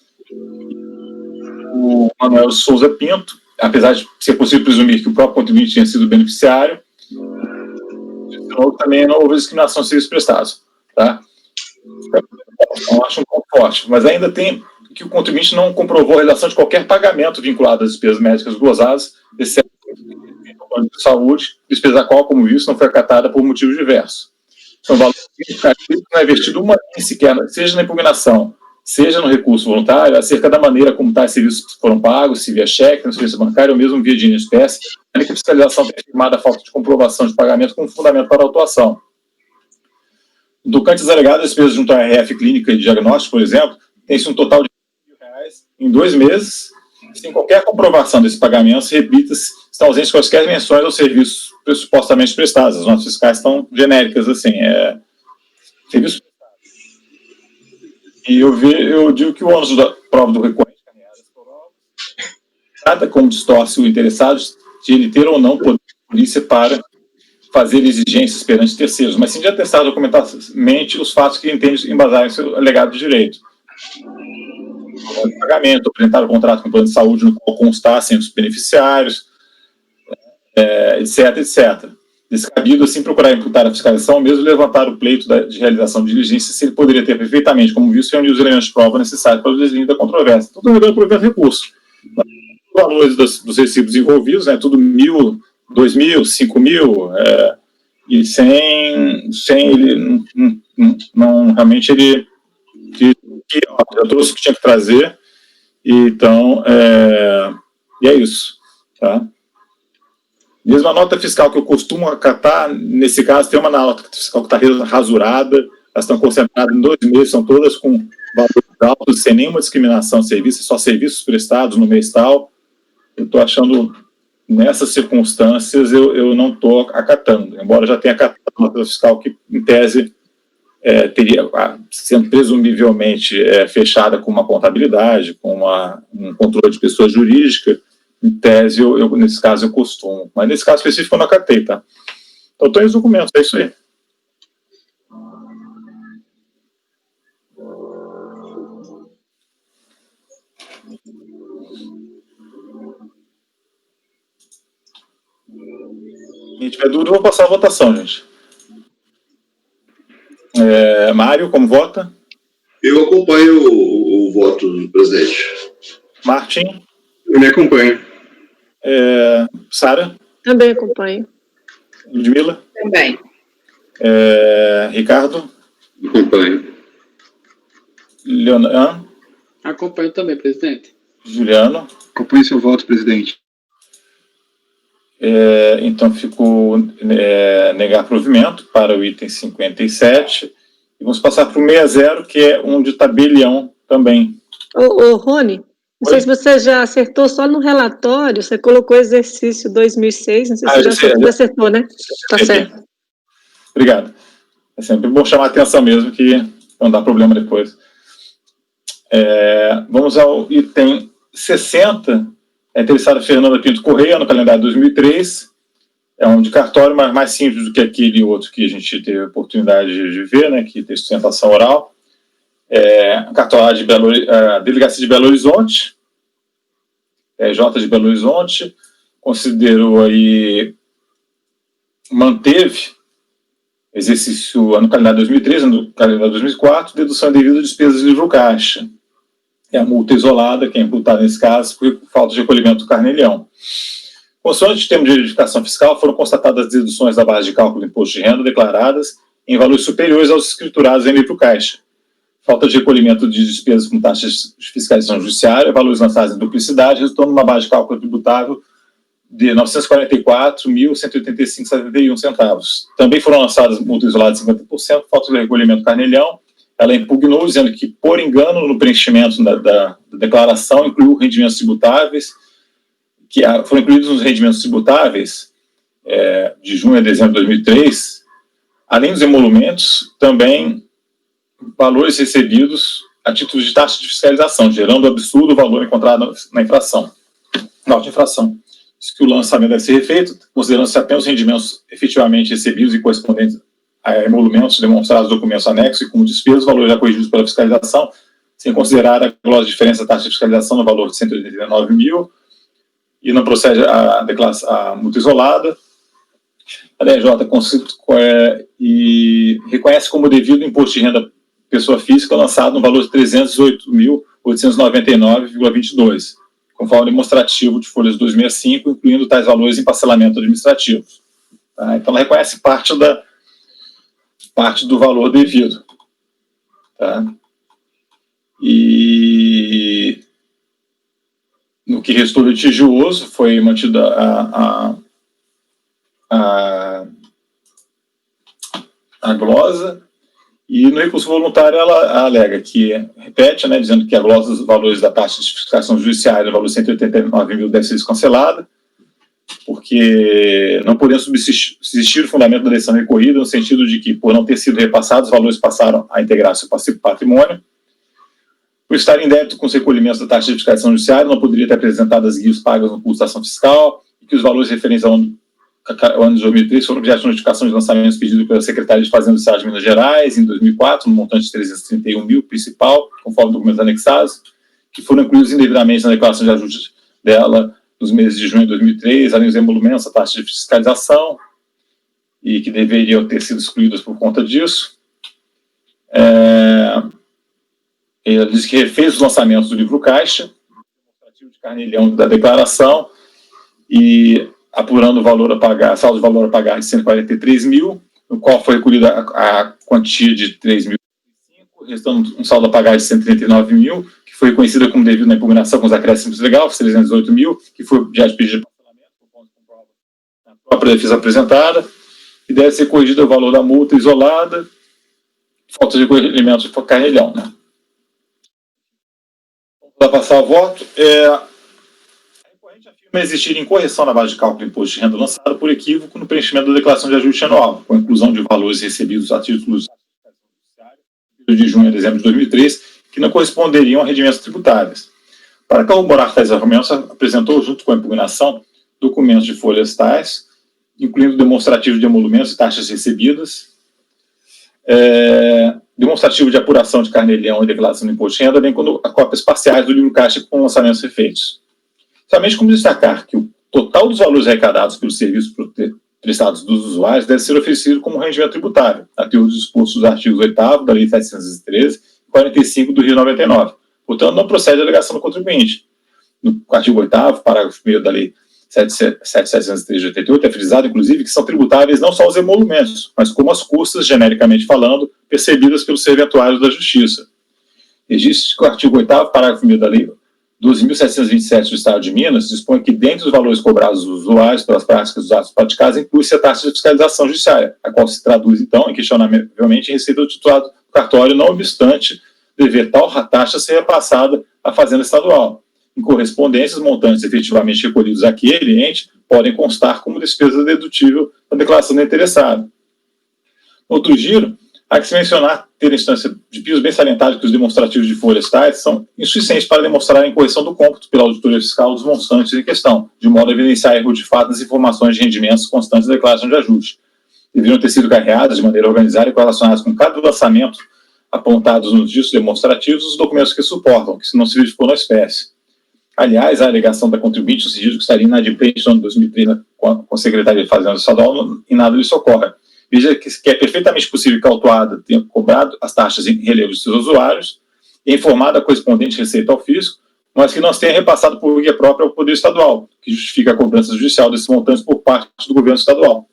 O Manuel Souza Pinto, apesar de ser possível presumir que o próprio contribuinte tenha sido beneficiário, também não houve discriminação de serviços prestados. Tá? Então, acho um ponto forte. Mas ainda tem que o contribuinte não comprovou a realização de qualquer pagamento vinculado às despesas médicas gozadas, exceto o plano de saúde, despesa a qual, como visto, não foi acatada por motivos diversos. São valores significativos que não é investido uma vez sequer, seja na impugnação, seja no recurso voluntário, acerca da maneira como tais serviços foram pagos, se via cheque, transferência bancária ou mesmo via dinheiro em espécie, ainda que a fiscalização tenha afirmado a falta de comprovação de pagamento como fundamento para a autuação. Do cante alegado, as despesas junto à RF Clínica e Diagnóstico, por exemplo, tem-se um total de R$ 1.000 em 2 meses, sem qualquer comprovação desse pagamento, repita-se, estão ausentes quaisquer menções aos serviços supostamente prestados. As notas fiscais estão genéricas, assim, serviços prestados. E eu digo que o ônus da prova do recorrente, nada como distorce o interessado de ele ter ou não poder de polícia para fazer exigências perante terceiros, mas sim de atestar documentalmente os fatos que entende embasar em seu alegado direito. O pagamento, apresentar o contrato com o plano de saúde no qual constassem os beneficiários, etc, etc. Descabido, assim, procurar imputar a fiscalização, ou mesmo levantar o pleito de realização de diligência, se ele poderia ter perfeitamente, como visto, reunir os elementos de prova necessários para o desvio da controvérsia. Tudo regulando por evento recurso. Os valores dos recibos envolvidos, tudo 1.000, 2.000, 5.000, e sem ele, não realmente ele já trouxe o que tinha que trazer, e então, e é isso, tá? Mesmo a nota fiscal que eu costumo acatar, nesse caso, tem uma nota fiscal que está rasurada, elas estão concentradas em 2 meses, são todas com valores altos, sem nenhuma discriminação de serviços, só serviços prestados no mês tal. Eu estou achando, nessas circunstâncias, eu não estou acatando, embora já tenha acatado a nota fiscal que, em tese, teria, sendo presumivelmente fechada com uma contabilidade, com um controle de pessoa jurídica, em tese, nesse caso, eu costumo. Mas nesse caso específico, eu não acatei, tá? Então, estou em os documentos, é isso aí. Se tiver dúvida, eu vou passar a votação, gente. Mário, como vota? Eu acompanho o voto do presidente. Martim? Eu me acompanho. Sara? Também acompanho. Ludmila? Também. Ricardo? Acompanho. Leonan? Acompanho também, presidente. Juliano? Acompanho seu voto, presidente. Então, ficou negar provimento para o item 57. E vamos passar para o 60, que é um de tabelião também. Ô, Rony, não sei se você já acertou, só no relatório, você colocou exercício 2006, não sei se você já acertou, né? Tá certo. Obrigado. É sempre bom chamar a atenção mesmo, que não dá problema depois. Vamos ao item 60, a interessada Fernanda Pinto Correia, no calendário 2003, é um de cartório, mas mais simples do que aquele outro que a gente teve a oportunidade de ver, né, que tem sustentação oral. Cartório de Delegacia de Belo Horizonte, J de Belo Horizonte, considerou aí, manteve exercício no calendário 2003, no calendário 2004, dedução devida de despesas de livro caixa. É a multa isolada, que é imputada nesse caso, por falta de recolhimento do carnê-leão. Consoante o termo de verificação fiscal, foram constatadas deduções da base de cálculo do imposto de renda declaradas em valores superiores aos escriturados em livro caixa. Falta de recolhimento de despesas com taxas de fiscalização judiciária, valores lançados em duplicidade, resultando numa base de cálculo tributável de R$ 944.185,71 centavos. Também foram lançadas multas isoladas de 50%, falta de recolhimento do carnê-leão. Ela impugnou, dizendo que, por engano no preenchimento da declaração, incluiu rendimentos tributáveis, que foram incluídos nos rendimentos tributáveis de junho a dezembro de 2003, além dos emolumentos, também valores recebidos a título de taxa de fiscalização, gerando absurdo valor encontrado na infração. Nota de infração. Diz que o lançamento deve ser refeito, considerando-se apenas os rendimentos efetivamente recebidos e correspondentes a emolumentos demonstrados nos documentos anexos e como despesas, valores já corrigidos pela fiscalização, sem considerar a gloriosa diferença da taxa de fiscalização no valor de 189 mil, e não procede a multa isolada. A DRJ e reconhece como devido o imposto de renda pessoa física lançado no valor de 308.899,22, conforme demonstrativo de folhas 265, incluindo tais valores em parcelamento administrativo. Tá? Então, ela reconhece parte do valor devido. Tá? E no que restou litigioso, foi mantida a glosa, e no recurso voluntário ela alega que, repete, né, dizendo que a glosa dos valores da taxa de fiscalização judiciária, o valor de 189 mil, deve ser descancelada, porque não podendo subsistir o fundamento da decisão recorrida, no sentido de que, por não ter sido repassados, os valores passaram a integrar seu patrimônio. Por estar em débito com os recolhimentos da taxa de fiscalização judiciária, não poderia ter apresentado as guias pagas no curso da ação fiscal, e que os valores referentes ao ano de 2003 foram objeto de notificação de lançamentos pedidos pela Secretaria de Fazenda do Estado de Minas Gerais, em 2004, no montante de 331 mil principal, conforme documentos anexados, que foram incluídos indevidamente na declaração de ajuste dela nos meses de junho de 2003, além dos emolumentos, a taxa de fiscalização, e que deveriam ter sido excluídas por conta disso. Ela diz que refez os lançamentos do livro caixa, demonstrativo de carnê-leão da declaração, e apurando o valor a pagar, saldo de valor a pagar de 143 mil, no qual foi recolhida a quantia de 3.005, restando um saldo a pagar de 139 mil, que foi reconhecida como devido na impugnação com os acréscimos legais, 318 mil, que foi já de pedido de parcelamento, por ponto de prova na própria defesa apresentada, e deve ser corrigido o valor da multa isolada, falta de recolhimento de carnê-leão, né? Vamos passar o voto. A recorrente afirma existir incorreção na base de cálculo do imposto de renda lançado por equívoco no preenchimento da declaração de ajuste anual, com a inclusão de valores recebidos a título de junho a dezembro de 2003, que não corresponderiam a rendimentos tributáveis. Para corroborar tais argumentos, apresentou, junto com a impugnação, documentos de folhas tais, incluindo demonstrativo de emolumentos e taxas recebidas, demonstrativo de apuração de carnê-leão e declaração do imposto de renda, bem como cópias parciais do livro caixa com lançamentos efeitos. Somente como destacar que o total dos valores arrecadados pelos serviços prestados dos usuários deve ser oferecido como rendimento tributário, a teor dos dispostos dos artigos 8º da Lei 713 e 45 do Rio 99. Portanto, não procede a alegação do contribuinte. No artigo 8º, parágrafo 1º da Lei 7.703 de 88, é frisado, inclusive, que são tributáveis não só os emolumentos, mas como as custas, genericamente falando, percebidas pelos serventuários da Justiça. Registro que o artigo 8º, parágrafo 1º da Lei 12.727 do Estado de Minas dispõe que, dentre os valores cobrados dos usuários pelas práticas dos atos praticados, inclui-se a taxa de fiscalização judiciária, a qual se traduz, então, inquestionavelmente, em receita do titulado do cartório, não obstante dever tal taxa ser repassada à Fazenda Estadual. Em correspondência, os montantes efetivamente recolhidos àquele ente podem constar como despesa dedutível da declaração do interessado. No outro giro, há que se mencionar ter a instância de pisos bem salientados que os demonstrativos de folhas tais são insuficientes para demonstrar a incorreção do cômputo pela auditoria fiscal dos montantes em questão, de modo a evidenciar erro de fato nas informações de rendimentos constantes da declaração de ajuste. Deveriam ter sido carreadas de maneira organizada e correlacionadas com cada lançamento apontados nos ditos demonstrativos os documentos que suportam, que não se verificou na espécie. Aliás, a alegação da contribuinte no sigilo que estaria inadimplente no ano de 2003 com a Secretaria de Fazenda Estadual, em nada lhe socorre. Veja que é perfeitamente possível que a autuada tenha cobrado as taxas em relevo de seus usuários e informado a correspondente receita ao fisco, mas que não se tenha repassado por via própria ao Poder Estadual, que justifica a cobrança judicial desses montantes por parte do governo estadual.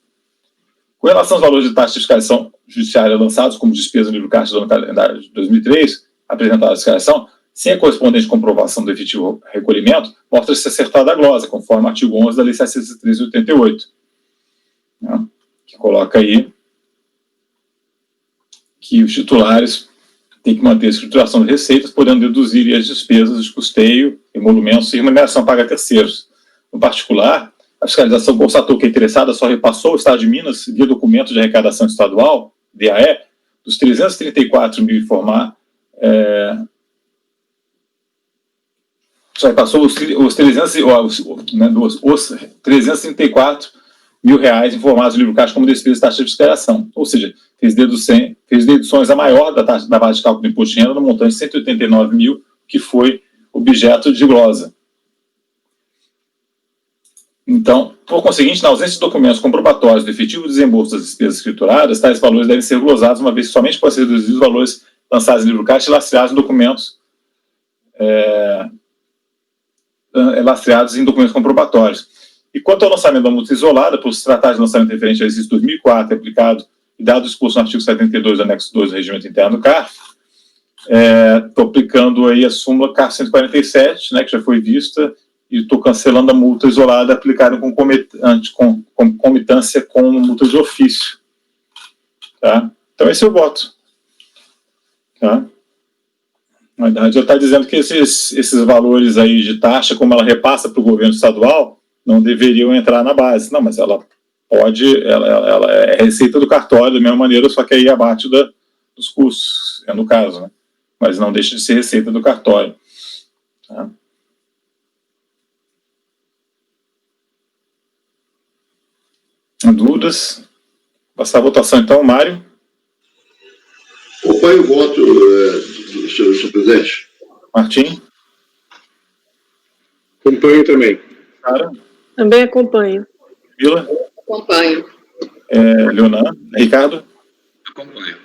Com relação aos valores de taxa de fiscalização judiciária lançados como despesa no livro caixa do ano calendário de 2003, apresentada a fiscalização, sem a correspondente comprovação do efetivo recolhimento, mostra-se acertada a glosa, conforme o artigo 11 da Lei 713 de 88, né, que coloca aí que os titulares têm que manter a escrituração de receitas, podendo deduzir as despesas de custeio, emolumentos e remuneração paga a terceiros. No particular, a fiscalização constatou que a interessada só repassou ao Estado de Minas, via documento de arrecadação estadual, DAE, dos 334 mil só repassou os 334 mil reais informados no livro caixa como despesa de taxa de fiscalização, ou seja, fez deduções a maior da base de cálculo do imposto de renda no montante de 189 mil, que foi objeto de glosa. Então, por conseguinte, na ausência de documentos comprobatórios do efetivo desembolso das despesas escrituradas, tais valores devem ser glosados, uma vez que somente podem ser deduzidos os valores lançados no livro caixa e lastreados em documentos lastreados em documentos comprobatórios. E quanto ao lançamento da multa isolada, por se tratar de lançamento referente ao exercício 2004, aplicado e dado o exposto no artigo 72 do anexo 2 do regimento interno do CARF, estou aplicando aí a súmula CARF 147, né, que já foi vista, e estou cancelando a multa isolada aplicada em concomitância com multa de ofício. Tá? Então, esse é o voto. Tá? Na verdade, já está dizendo que esses valores aí de taxa, como ela repassa para o governo estadual, não deveriam entrar na base. Não, mas ela pode, ela é receita do cartório da mesma maneira, só que aí abaixo dos custos, no caso, né? Mas não deixa de ser receita do cartório. Tá? Dúvidas? Passar a votação então, Mário. Acompanho o voto, senhor presidente. Martim? Acompanho também. Sara? Também acompanho. Vila? Acompanho. Leonan? Ricardo? Acompanho.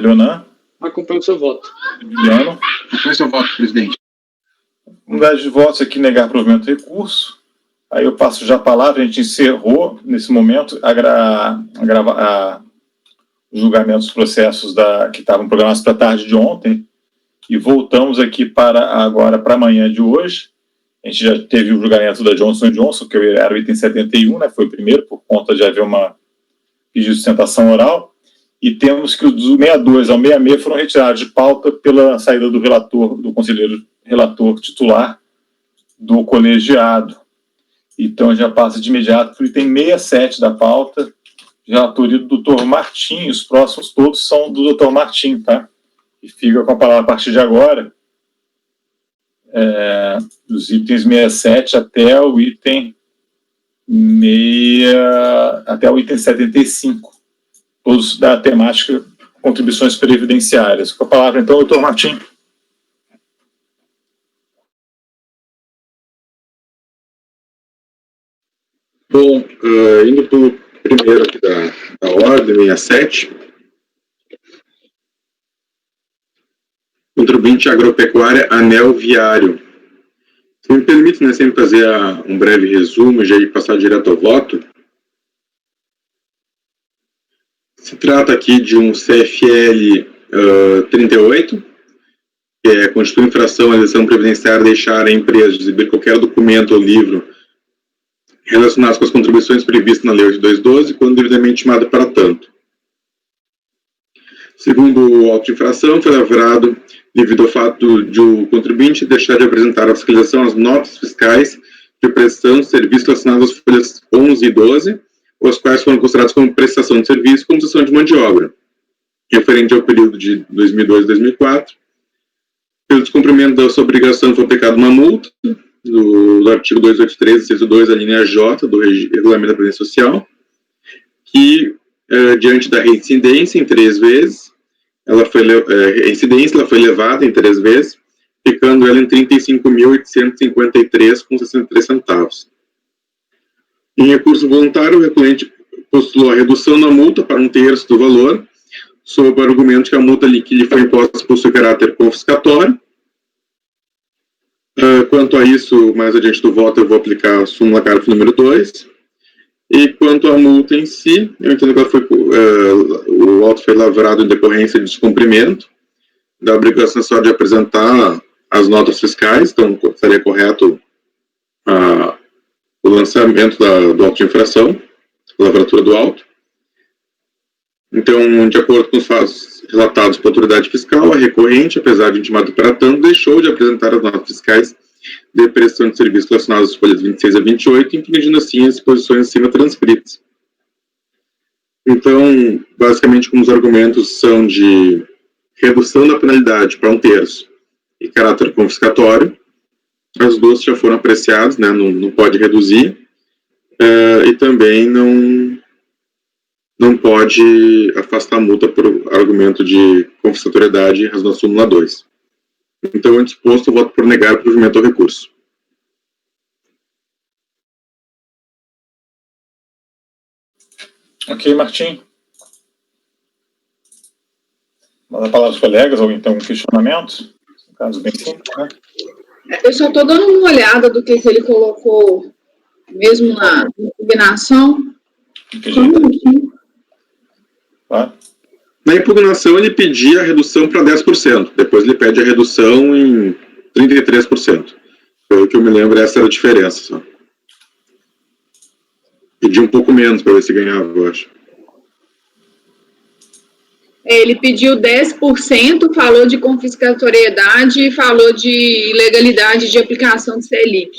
Leonan? Acompanho o seu voto. Juliano? Acompanho seu voto, presidente. Unidade de votos aqui, negar provimento de recurso. Aí eu passo já a palavra, a gente encerrou, nesse momento, os julgamentos dos processos que estavam programados para a tarde de ontem, e voltamos aqui agora para amanhã de hoje. A gente já teve o julgamento da Johnson & Johnson, que era o item 71, né, foi o primeiro, por conta de haver uma pedido de sustentação oral, e temos que os 62 ao 66 foram retirados de pauta pela saída do relator, do conselheiro relator titular do colegiado. Então, já passa de imediato para o item 67 da pauta, de relatoria do Dr. Martim. Os próximos todos são do Dr. Martim, tá? E fica com a palavra a partir de agora, dos itens 67 até o item 75, todos da temática contribuições previdenciárias. Com a palavra, então, doutor Martim. Bom, indo para o primeiro aqui da ordem, 67, contribuinte agropecuária anel viário. Se me permite, né, sempre fazer um breve resumo e já ir passar direto ao voto. Se trata aqui de um CFL 38, que constitui infração à legislação previdenciária deixar a empresa exibir qualquer documento ou livro relacionados com as contribuições previstas na Lei 8212, quando devidamente chamada para tanto. Segundo o auto de infração, foi lavrado devido ao fato de o contribuinte deixar de apresentar à fiscalização as notas fiscais de prestação de serviço relacionadas às folhas 11 e 12, os quais foram considerados como prestação de serviço como cessão de mão de obra, referente ao período de 2002 e 2004. Pelo descumprimento da sua obrigação foi aplicada uma multa do artigo 283, inciso 2, a linha J do Regulamento da Previdência Social, que, diante da reincidência em 3 vezes, ela foi levada em 3 vezes, ficando ela em R$ 35.853,63. Em recurso voluntário, o recorrente postulou a redução da multa para 1/3 do valor, sob o argumento que a multa que lhe foi imposta possui caráter confiscatório. Quanto a isso, mais adiante do voto, eu vou aplicar a súmula caráter número 2. E quanto à multa em si, eu entendo que o auto foi lavrado em decorrência de descumprimento da obrigação só de apresentar as notas fiscais, então seria correto o lançamento do auto de infração, a lavratura do auto. Então, de acordo com os fatos relatados pela autoridade fiscal, a recorrente, apesar de intimado para tanto, deixou de apresentar as notas fiscais de prestação de serviços relacionados às folhas 26 a 28, impedindo assim as disposições acima transcritas. Então, basicamente, como os argumentos são de redução da penalidade para 1/3 e caráter confiscatório, as duas já foram apreciadas, né, não pode reduzir, e também não pode afastar a multa por argumento de confiscatoriedade em razão da súmula 2. Então, eu disposto, voto por negar o provimento ao recurso. Ok, Martim. Manda a palavra aos colegas, alguém tem algum questionamento? Um caso bem simples, né? Eu só estou dando uma olhada do que ele colocou mesmo na impugnação. Na impugnação, ele pedia a redução para 10%, depois ele pede a redução em 33%. Pelo que eu me lembro, essa era a diferença só. Pedi um pouco menos para ver se ganhava, eu acho. Ele pediu 10%, falou de confiscatoriedade e falou de ilegalidade de aplicação de Selic.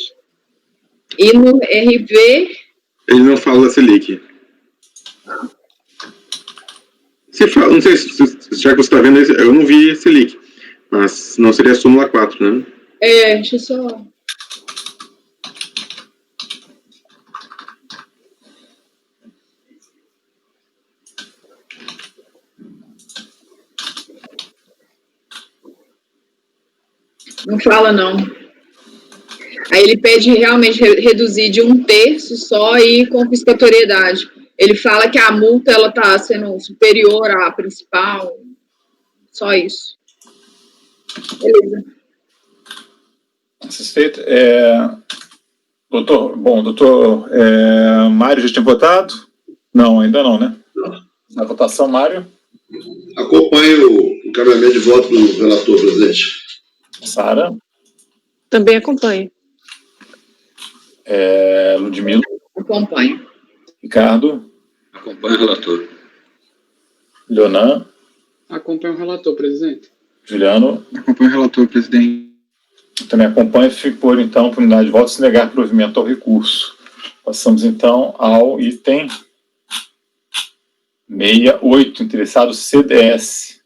E no RV... Ele não fala da Selic. Não sei se já que você está vendo, eu não vi Selic, mas não seria a súmula 4, né? Deixa eu só... Não fala, não. Aí ele pede realmente reduzir de 1/3 só e confiscatoriedade. Ele fala que a multa ela está sendo superior à principal. Só isso. Beleza. Satisfeito. Doutor Mário já tinha votado? Não, ainda não, né? Não. Na votação, Mário? Acompanho o encaminhamento de voto do relator, presidente. Sara? Também acompanho. Ludmila? Acompanho. Ricardo? Acompanho o relator. Leonan? Acompanho o relator, presidente. Juliano? Acompanho o relator, presidente. Também acompanho. Fico por, então, por unidade de voto, se negar provimento ao recurso. Passamos, então, ao item 68, interessado CDS.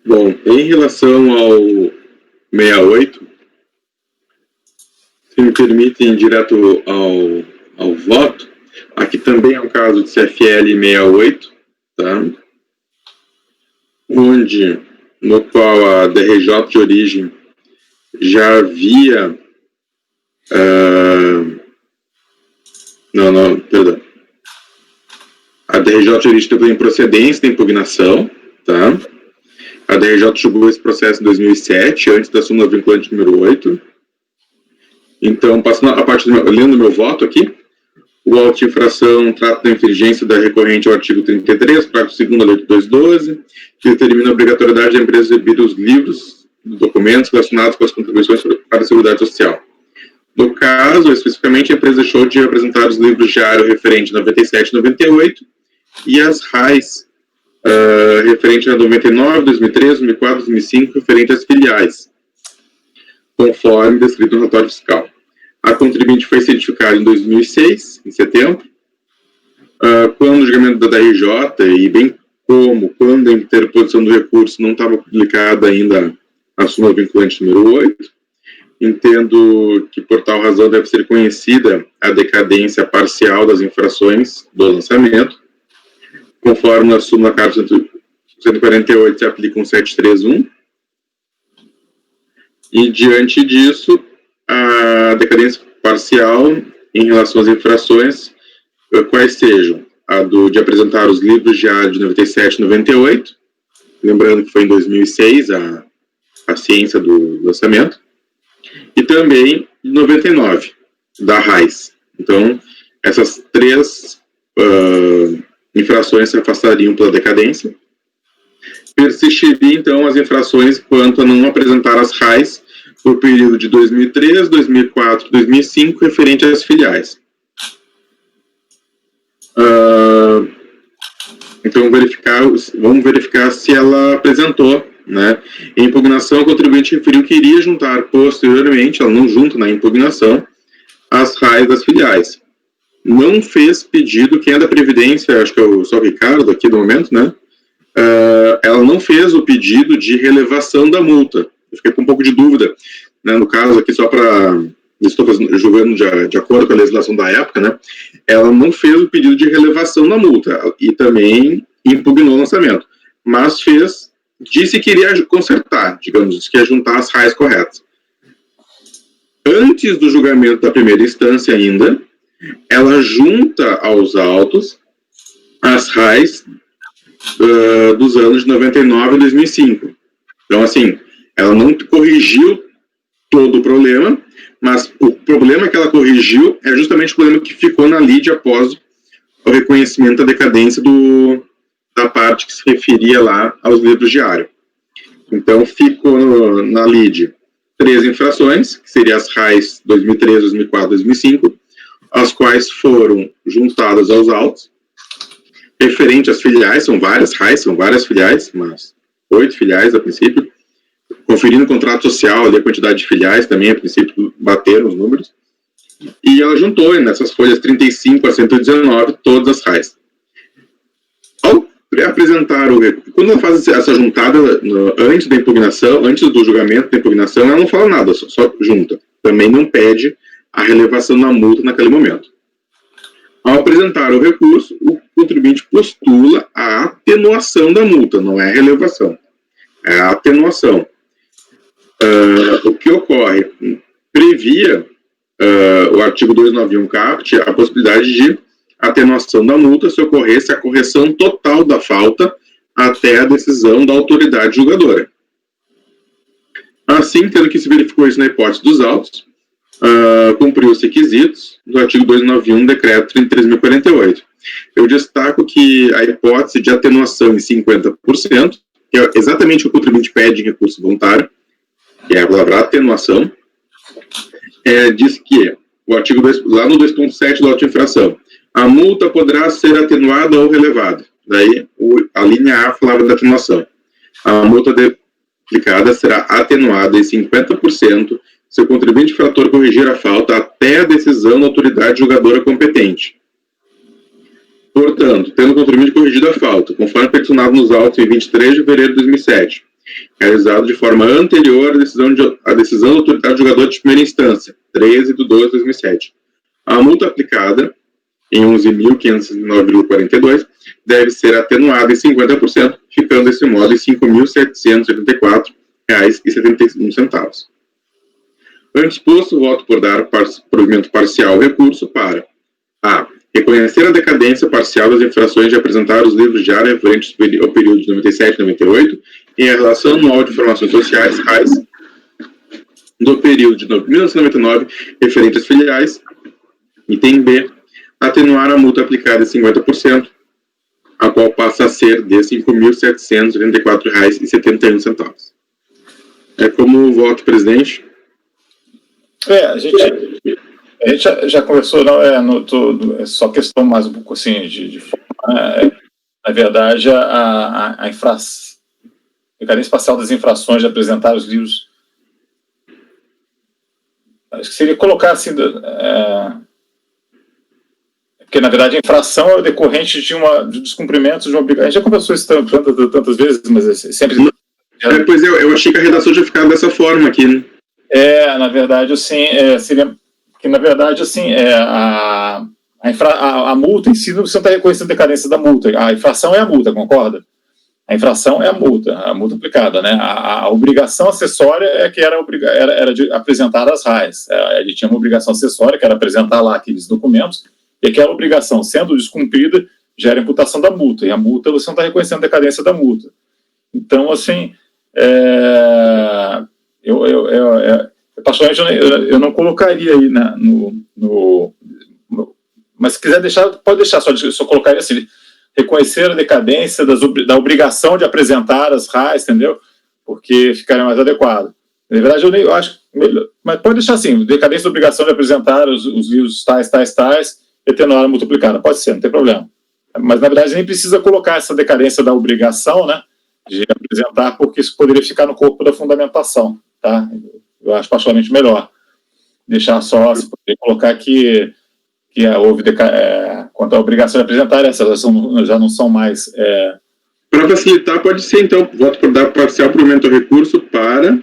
Bom, em relação ao 68, se me permitem ir direto ao voto, aqui também é um caso de CFL 68, tá? No qual a DRJ de origem já havia... perdão. A DRJ de origem teve improcedência da impugnação, tá? A DRJ julgou esse processo em 2007, antes da súmula vinculante número 8. Então, passando a parte lendo meu voto aqui, o auto de infração trata da infringência da recorrente ao artigo 33, parágrafo 2º da Lei 8212, que determina a obrigatoriedade da empresa exibir os livros, documentos relacionados com as contribuições para a Seguridade Social. No caso, especificamente, a empresa deixou de apresentar os livros diários referentes a 97 e 98 e as RAIs referente a 99, 2003, 2004, 2005, referente às filiais, conforme descrito no relatório fiscal. A contribuinte foi certificada em 2006, em setembro, quando o julgamento da DRJ, e bem como quando a interposição do recurso não estava publicada ainda a súmula vinculante número 8, entendo que por tal razão deve ser conhecida a decadência parcial das infrações do lançamento, conforme na súmula CARF 148 se aplica um 731, e diante disso, a decadência parcial em relação às infrações, quais sejam a de apresentar os livros diários de 97 e 98, lembrando que foi em 2006 a ciência do lançamento, e também de 99, da RAIS. Então, essas três infrações se afastariam pela decadência. Persistiria, então, as infrações quanto a não apresentar as RAIs por período de 2003, 2004 e 2005, referente às filiais. Então, vamos verificar se ela apresentou, né? Em impugnação, o contribuinte referiu que iria juntar posteriormente, ela não junta na impugnação, as RAIs das filiais. Não fez pedido, quem é da Previdência, acho que é só o Ricardo aqui do momento, né? Ela não fez o pedido de relevação da multa. Eu fiquei com um pouco de dúvida, né? No caso aqui, só para... Estou julgando de acordo com a legislação da época, né? Ela não fez o pedido de relevação da multa e também impugnou o lançamento, mas disse que iria consertar, digamos, que ia juntar as RAIs corretas. Antes do julgamento da primeira instância ainda, ela junta aos autos as RAIs dos anos de 99 e 2005. Então, assim, ela não corrigiu todo o problema, mas o problema que ela corrigiu é justamente o problema que ficou na lide após o reconhecimento da decadência da parte que se referia lá aos livros diários. Então, ficou na lide 3 infrações, que seriam as RAIs 2003, 2004, 2005, as quais foram juntadas aos autos, referente às filiais, são várias RAIs, são várias filiais, mas 8 filiais a princípio, conferindo o contrato social, ali a quantidade de filiais também, a princípio, bateram os números, e ela juntou nessas folhas 35 a 119 todas as RAIs. Ao apresentar quando ela faz essa juntada antes da impugnação, antes do julgamento da impugnação, ela não fala nada, só junta. Também não pede a relevação da multa naquele momento. Ao apresentar o recurso, o contribuinte postula a atenuação da multa, não é a relevação, é a atenuação. O que ocorre? Previa o artigo 291 CAPT a possibilidade de atenuação da multa se ocorresse a correção total da falta até a decisão da autoridade julgadora. Assim, tendo que se verificou isso na hipótese dos autos, cumpriu os requisitos do artigo 291 do decreto 33.048. Eu destaco que a hipótese de atenuação em 50%, que é exatamente o que o contribuinte pede em recurso voluntário, que é a palavra atenuação, diz que, o artigo lá no 2.7 do auto de infração, a multa poderá ser atenuada ou relevada. Daí, a linha A falava da atenuação. a multa aplicada será atenuada em 50% se o contribuinte infrator corrigir a falta até a decisão da autoridade julgadora competente. Portanto, tendo o contribuinte corrigido a falta, conforme peticionado nos autos em 23 de fevereiro de 2007, realizado de forma anterior à decisão da autoridade julgadora de primeira instância, 13 de 12 de 2007, a multa aplicada, em 11.509,42, deve ser atenuada em 50%, ficando desse modo em R$ 5.784,71. Antes posto, voto por dar provimento parcial ao recurso para a. Reconhecer a decadência parcial das infrações de apresentar os livros de área referentes ao período de 97 e 98 em relação anual de informações sociais RAIS do período de 1999 referente às filiais. Item B. Atenuar a multa aplicada em 50%, a qual passa a ser de R$ 5.784,71. É como voto, presidente? A gente já conversou, não é só questão mais um pouco assim de forma, né? Na verdade, a decadência parcial das infrações de apresentar os livros, acho que seria colocar assim, porque na verdade a infração é decorrente de descumprimento de uma obrigação. A gente já conversou isso tantas vezes, mas sempre... Pois eu achei que a redação já ficava dessa forma aqui, né? Na verdade, assim, seria... que, na verdade, assim, a multa em si, você não está reconhecendo a decadência da multa. A infração é a multa, concorda? A infração é a multa aplicada, né? A obrigação acessória é que era de apresentar as RAIs. Ele tinha uma obrigação acessória, que era apresentar lá aqueles documentos, e aquela obrigação, sendo descumprida, gera imputação da multa. E a multa, você não está reconhecendo a decadência da multa. Então, assim, particularmente, eu não colocaria aí mas se quiser deixar, pode deixar, só colocaria assim, reconhecer a decadência da obrigação de apresentar as RAIs, entendeu? Porque ficaria mais adequado. Na verdade, eu acho melhor, mas pode deixar assim, decadência da obrigação de apresentar os livros tais, e atenuar a multa aplicada. Pode ser, não tem problema. Mas, na verdade, nem precisa colocar essa decadência da obrigação, né, de apresentar, porque isso poderia ficar no corpo da fundamentação, tá? Eu acho particularmente melhor deixar só, se poder colocar que houve quanto à obrigação de apresentar, essas já não são mais... Para facilitar, pode ser, então, voto por dar parcial provimento ao recurso para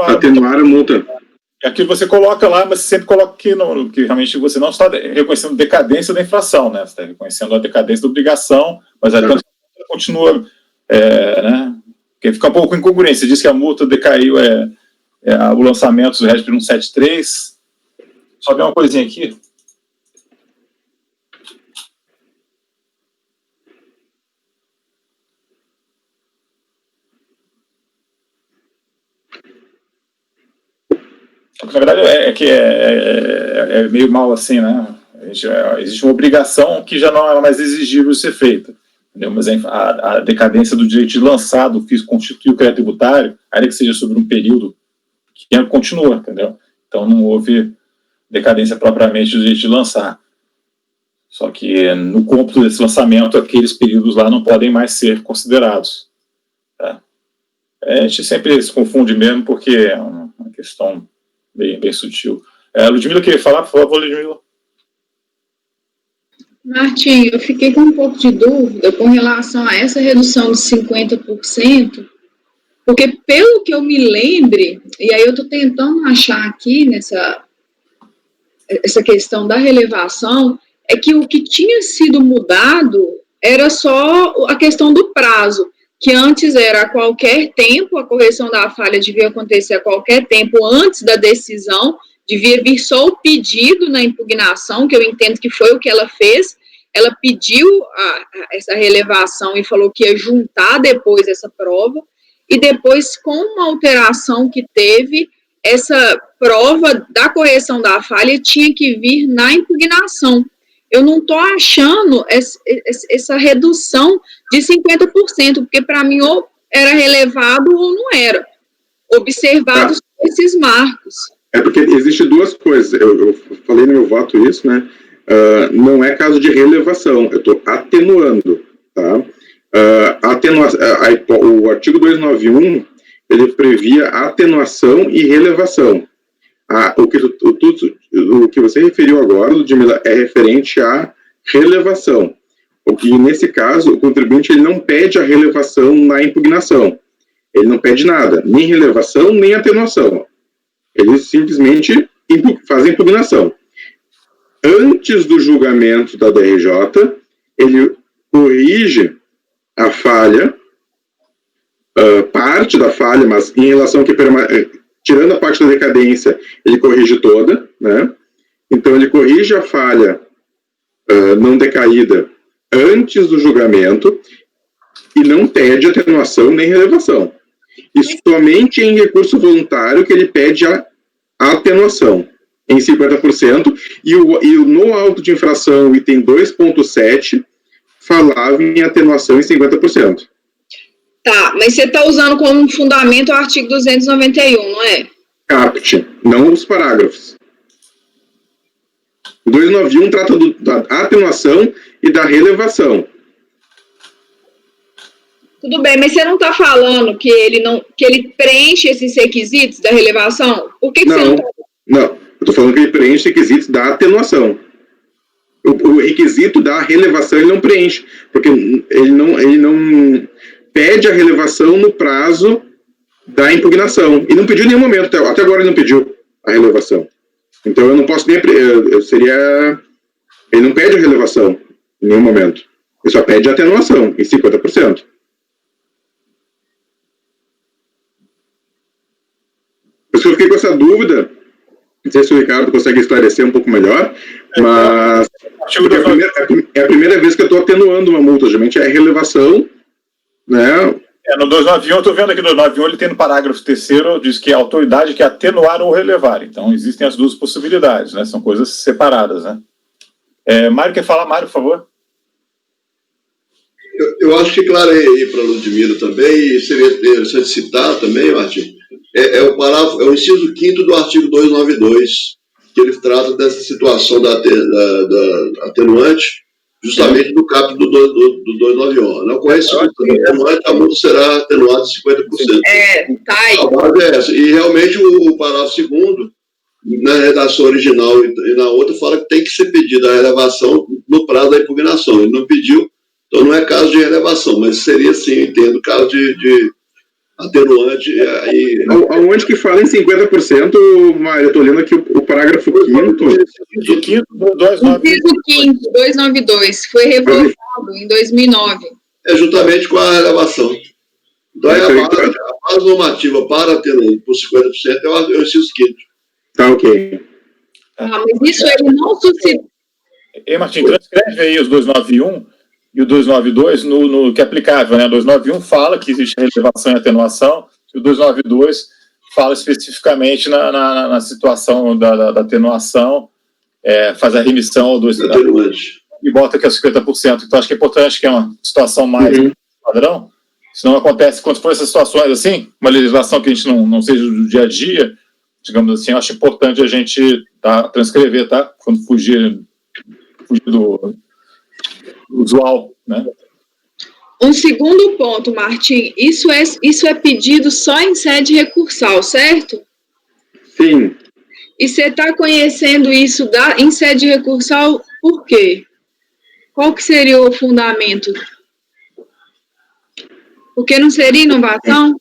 atenuar a multa. Aqui você coloca lá, mas você sempre coloca que realmente você não está reconhecendo decadência da infração, né? Você está reconhecendo a decadência da obrigação, mas aí continua, né? Porque fica um pouco incongruência. Você diz que a multa decaiu, o lançamento do REGP 173. Só ver uma coisinha aqui. Na verdade, é meio mal assim, né? Existe uma obrigação que já não é mais exigível de ser feita, entendeu? Mas a decadência do direito de lançar do FIS constitui o crédito tributário, ainda que seja sobre um período que continua, entendeu? Então não houve decadência propriamente do direito de lançar. Só que no cômputo desse lançamento, aqueles períodos lá não podem mais ser considerados. Tá? A gente sempre se confunde mesmo, porque é uma questão bem sutil. Ludmila queria falar, por favor, Ludmila. Martim, eu fiquei com um pouco de dúvida com relação a essa redução de 50%, porque pelo que eu me lembre, e aí eu estou tentando achar aqui essa questão da relevação, é que o que tinha sido mudado era só a questão do prazo, que antes era a qualquer tempo, a correção da falha devia acontecer a qualquer tempo antes da decisão, devia vir só o pedido na impugnação, que eu entendo que foi o que ela fez. Ela pediu essa relevação e falou que ia juntar depois essa prova, e depois, com uma alteração que teve, essa prova da correção da falha tinha que vir na impugnação. Eu não estou achando essa redução de 50%, porque para mim ou era relevado ou não era, observados esses marcos. É porque existem duas coisas, eu falei no meu voto isso, né? Não é caso de relevação, eu estou atenuando, tá? o artigo 291, ele previa atenuação e relevação. O que você referiu agora, Ludmila, é referente à relevação. E, nesse caso, o contribuinte ele não pede a relevação na impugnação. Ele não pede nada, nem relevação, nem atenuação. Ele simplesmente faz a impugnação. Antes do julgamento da DRJ, ele corrige a falha, parte da falha, mas em relação que tirando a parte da decadência, ele corrige toda, né? Então ele corrige a falha não decaída antes do julgamento e não pede atenuação nem relevação. E somente em recurso voluntário que ele pede a atenuação em 50%, e no auto de infração, item 2.7, falava em atenuação em 50%. Tá, mas você está usando como fundamento o artigo 291, não é? Caput, não os parágrafos. O 291 trata da atenuação e da relevação. Tudo bem, mas você não está falando que ele preenche esses requisitos da relevação? Por que você não está... Não, eu estou falando que ele preenche requisitos da atenuação. O requisito da relevação ele não preenche, porque ele não pede a relevação no prazo da impugnação. E não pediu em nenhum momento, até agora ele não pediu a relevação. Então eu não posso nem... Ele não pede a relevação em nenhum momento. Ele só pede a atenuação em 50%. Por isso que eu fiquei com essa dúvida. Não sei se o Ricardo consegue esclarecer um pouco melhor, mas é a primeira vez que eu estou atenuando uma multa. Geralmente é relevação, né? No 291, eu estou vendo aqui no 291, ele tem no parágrafo 3º, diz que a autoridade quer atenuar ou relevar. Então, existem as duas possibilidades, né? São coisas separadas, né? Mário, quer falar? Mário, por favor. Eu acho que clarei para a Ludmila também, e seria interessante citar também, Martim, é o inciso 5º do artigo 292, que ele trata dessa situação da atenuante, justamente no capítulo do 291. Na ocorrência do atenuante, a multa será atenuada em 50%. Tá aí. A base é essa. E realmente o parágrafo 2º, na redação original e na outra, fala que tem que ser pedida a relevação no prazo da impugnação. Ele não pediu, então não é caso de relevação, mas seria, sim, entendo, caso de atenuante. Aonde que fala em 50%, Mário? Eu estou lendo aqui o parágrafo 5º. Inciso 5º, 292, foi revogado em 2009. É justamente com a relevação. Então, a base normativa para atenuante por 50% é o inciso 5º. Tá, ok. Mas isso ele não suscita... Martim, transcreve aí os 291 e o 292 no que é aplicável, né? O 291 fala que existe relevação e atenuação, e o 292 fala especificamente na situação da atenuação, faz a remissão ao 291 e bota que é 50%. Então, acho que é importante que é uma situação mais padrão, senão acontece, quando for essas situações assim, uma legislação que a gente não seja do dia a dia, digamos assim, eu acho importante a gente transcrever, tá? Quando fugir do usual, né? Um segundo ponto, Martim, isso é pedido só em sede recursal, certo? Sim. E você está conhecendo isso em sede recursal por quê? Qual que seria o fundamento? Porque não seria inovação?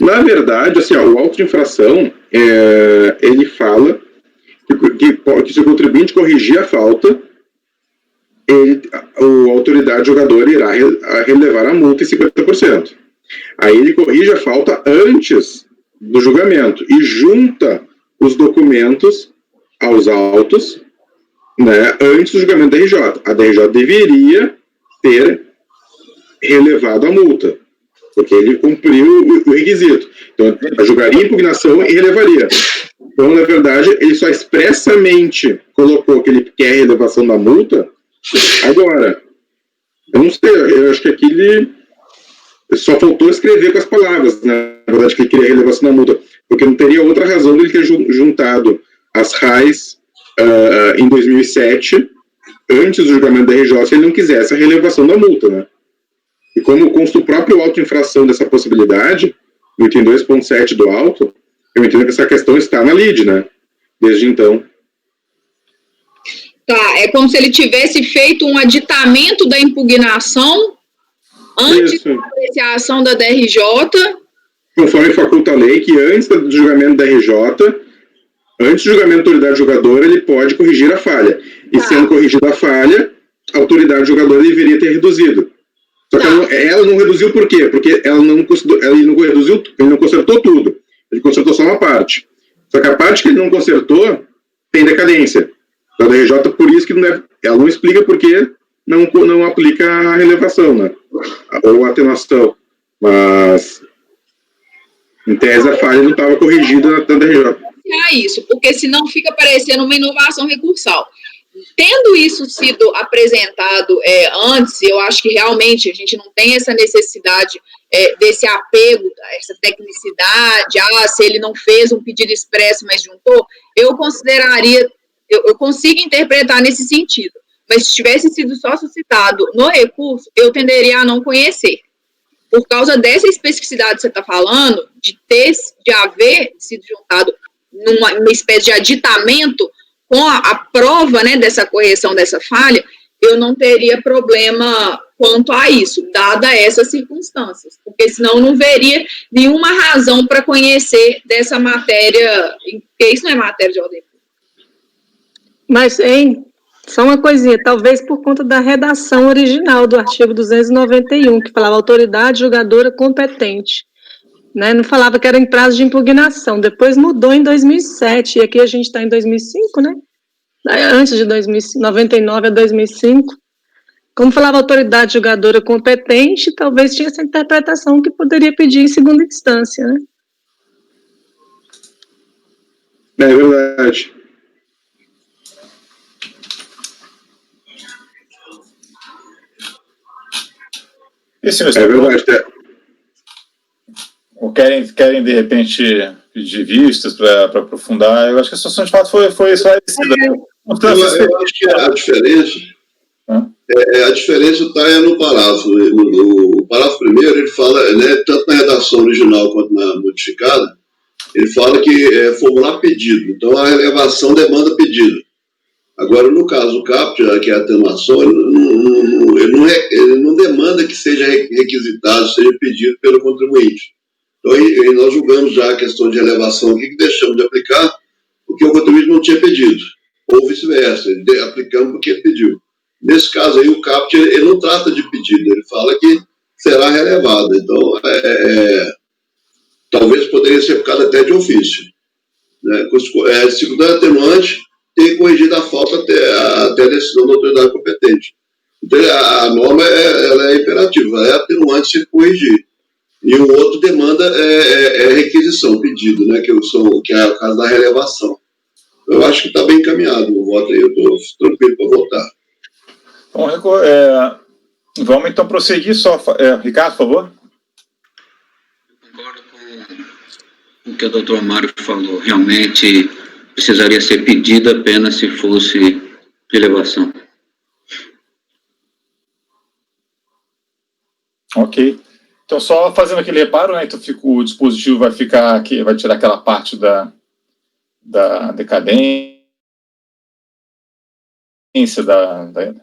Na verdade, assim, o auto de infração, ele fala que se o contribuinte corrigir a falta, a autoridade jogadora irá relevar a multa em 50%. Aí ele corrige a falta antes do julgamento e junta os documentos aos autos, né, antes do julgamento da RJ. A DRJ deveria ter relevado a multa, porque ele cumpriu o requisito. Então, julgaria a impugnação e relevaria. Então, na verdade, ele só expressamente colocou que ele quer a relevação da multa. Agora, eu não sei, eu acho que aqui ele só faltou escrever com as palavras, né? Na verdade, que ele queria a relevação da multa, porque não teria outra razão dele ter juntado as RAIs em 2007, antes do julgamento da RJ, se ele não quisesse a relevação da multa, né? E como consta o próprio auto de infração dessa possibilidade, no item 2.7 do auto, eu entendo que essa questão está na lide, né? Desde então. Tá, é como se ele tivesse feito um aditamento da impugnação antes da apreciação da DRJ. Conforme faculta a lei, que antes do julgamento da RJ, antes do julgamento da autoridade julgadora, ele pode corrigir a falha. E sendo corrigida a falha, a autoridade julgadora deveria ter reduzido. Só que ela não reduziu por quê? Porque ele não consertou tudo. Ele consertou só uma parte. Só que a parte que ele não consertou tem decadência. Da DRJ, por isso que ela não explica por que não aplica a relevação, né? Ou a atenuação. Mas, em tese, a falha não estava corrigida na DRJ. Isso, porque senão fica parecendo uma inovação recursal. Tendo isso sido apresentado antes, eu acho que realmente a gente não tem essa necessidade desse apego, essa tecnicidade, se ele não fez um pedido expresso, mas juntou, eu consideraria, eu consigo interpretar nesse sentido, mas se tivesse sido só suscitado no recurso, eu tenderia a não conhecer. Por causa dessa especificidade que você está falando, de haver sido juntado numa espécie de aditamento com a prova, né, dessa correção dessa falha, eu não teria problema quanto a isso, dada essas circunstâncias, porque senão eu não veria nenhuma razão para conhecer dessa matéria, porque isso não é matéria de ordem pública. Mas, só uma coisinha, talvez por conta da redação original do artigo 291, que falava autoridade julgadora competente, né? Não falava que era em prazo de impugnação, depois mudou em 2007, e aqui a gente está em 2005, né? Antes de 99 a 2005, como falava autoridade julgadora competente, talvez tinha essa interpretação que poderia pedir em segunda instância, né? É verdade. É verdade. Ou querem de repente pedir vistas para aprofundar? Eu acho que a situação de fato foi esclarecida. Eu acho que a diferença está no parágrafo. O parágrafo primeiro, ele fala, né, tanto na redação original quanto na modificada, ele fala que formular pedido. Então, a relevação demanda pedido. Agora, no caso do CAPT, que é a atenuação, ele não demanda que seja requisitado, seja pedido pelo contribuinte. Então, nós julgamos já a questão de relevação aqui, que deixamos de aplicar, porque o contribuinte não tinha pedido, ou vice-versa, aplicamos porque ele pediu. Nesse caso aí, o CAPT, ele não trata de pedido, ele fala que será relevado. Então, talvez poderia ser aplicado até de ofício. Né? Segundo a atenuante, ter corrigido a falta até a decisão da autoridade competente. Então, a norma ela é imperativa, ela é atenuante se corrigir. E o outro demanda requisição, pedido, né, que é o caso da relevação. Eu acho que está bem encaminhado o voto aí, eu estou tranquilo para votar. Bom, vamos então prosseguir só. Ricardo, por favor. Eu concordo com o que o doutor Mário falou. Realmente precisaria ser pedido apenas se fosse relevação. Ok. Então, só fazendo aquele reparo, né? Então, o dispositivo vai ficar aqui, vai tirar aquela parte da decadência,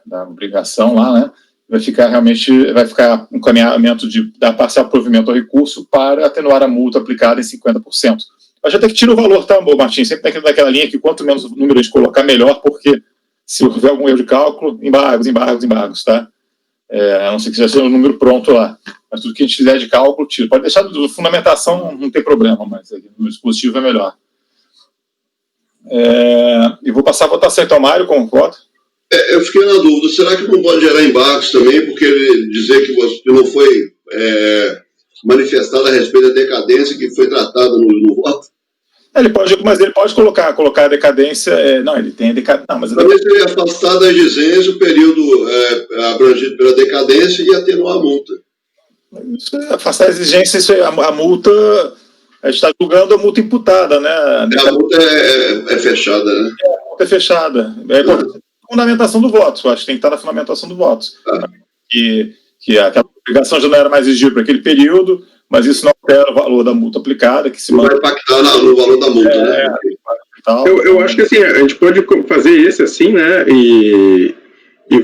da obrigação lá, né? Vai ficar um caminhamento da parcial provimento ao recurso para atenuar a multa aplicada em 50%. Mas já tem que tirar o valor, tá, Martim? Sempre tem daquela linha que quanto menos número a gente colocar, melhor, porque se houver algum erro de cálculo, embargos, tá? A não ser que já seja o número pronto lá. Mas tudo que a gente fizer de cálculo, tira. Pode deixar de fundamentação, não tem problema, mas no dispositivo é melhor. E vou passar a votação então, Mário, com o voto. Eu fiquei na dúvida, será que não pode gerar embargos também, porque ele dizer que você não foi manifestada a respeito da decadência que foi tratada no voto? Mas ele pode colocar a decadência. Não, ele tem a decadência. Talvez ele afastar da exigência o período abrangido pela decadência e atenuar a multa. Isso afastar a exigência, a multa. A gente está julgando a multa imputada, né? A multa é fechada, né? A multa é fechada. Fundamentação do voto. Acho que tem que estar na fundamentação do voto. Que aquela obrigação já não era mais exigida para aquele período, mas isso não altera o valor da multa aplicada, que se não vai impactar no valor da multa, né? Eu acho que assim, a gente pode fazer esse assim, né, e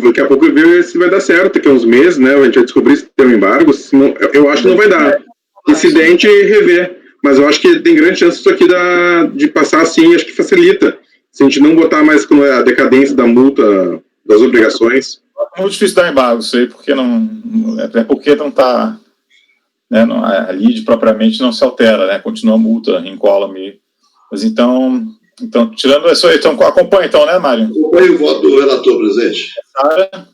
daqui a pouco ver se vai dar certo, daqui a uns meses, né, a gente vai descobrir se tem um embargo, senão, eu acho que não vai dar. Incidente e rever, mas eu acho que tem grande chance isso aqui de passar assim, acho que facilita. Se a gente não botar mais a decadência da multa, das obrigações. É muito difícil dar embargo, isso aí, porque não está, né, a lide propriamente não se altera, né, continua a multa incólume. Mas então, tirando isso aí, então acompanha então, né, Mário? Acompanha o voto do relator, presidente. Sara?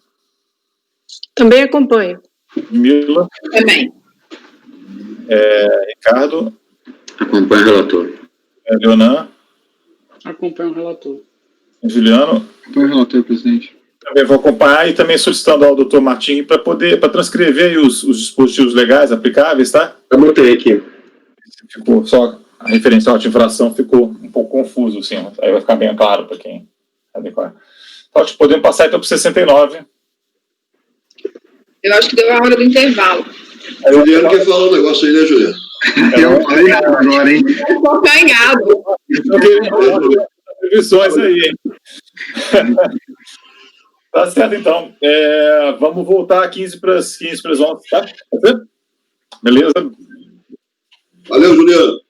Também acompanho. Mila? Também. Ricardo? Acompanha o relator. Leonan? Acompanha o relator. Juliano? Acompanha o relator, presidente. Também vou acompanhar e também solicitando ao doutor Martim para transcrever aí os dispositivos legais aplicáveis, tá? Eu botei aqui. Ficou só a referência à infração ficou um pouco confuso, assim, aí vai ficar bem claro para quem adequar. Então, podemos passar então para o 69. Eu acho que deu a hora do intervalo. A Juliano quer falar um negócio aí, né, Juliano? Eu falei agora, hein? Tô ganhado. Previsões aí, hein? Tá certo, então. Vamos voltar 15 para as 11, tá? Beleza? Valeu, Juliano.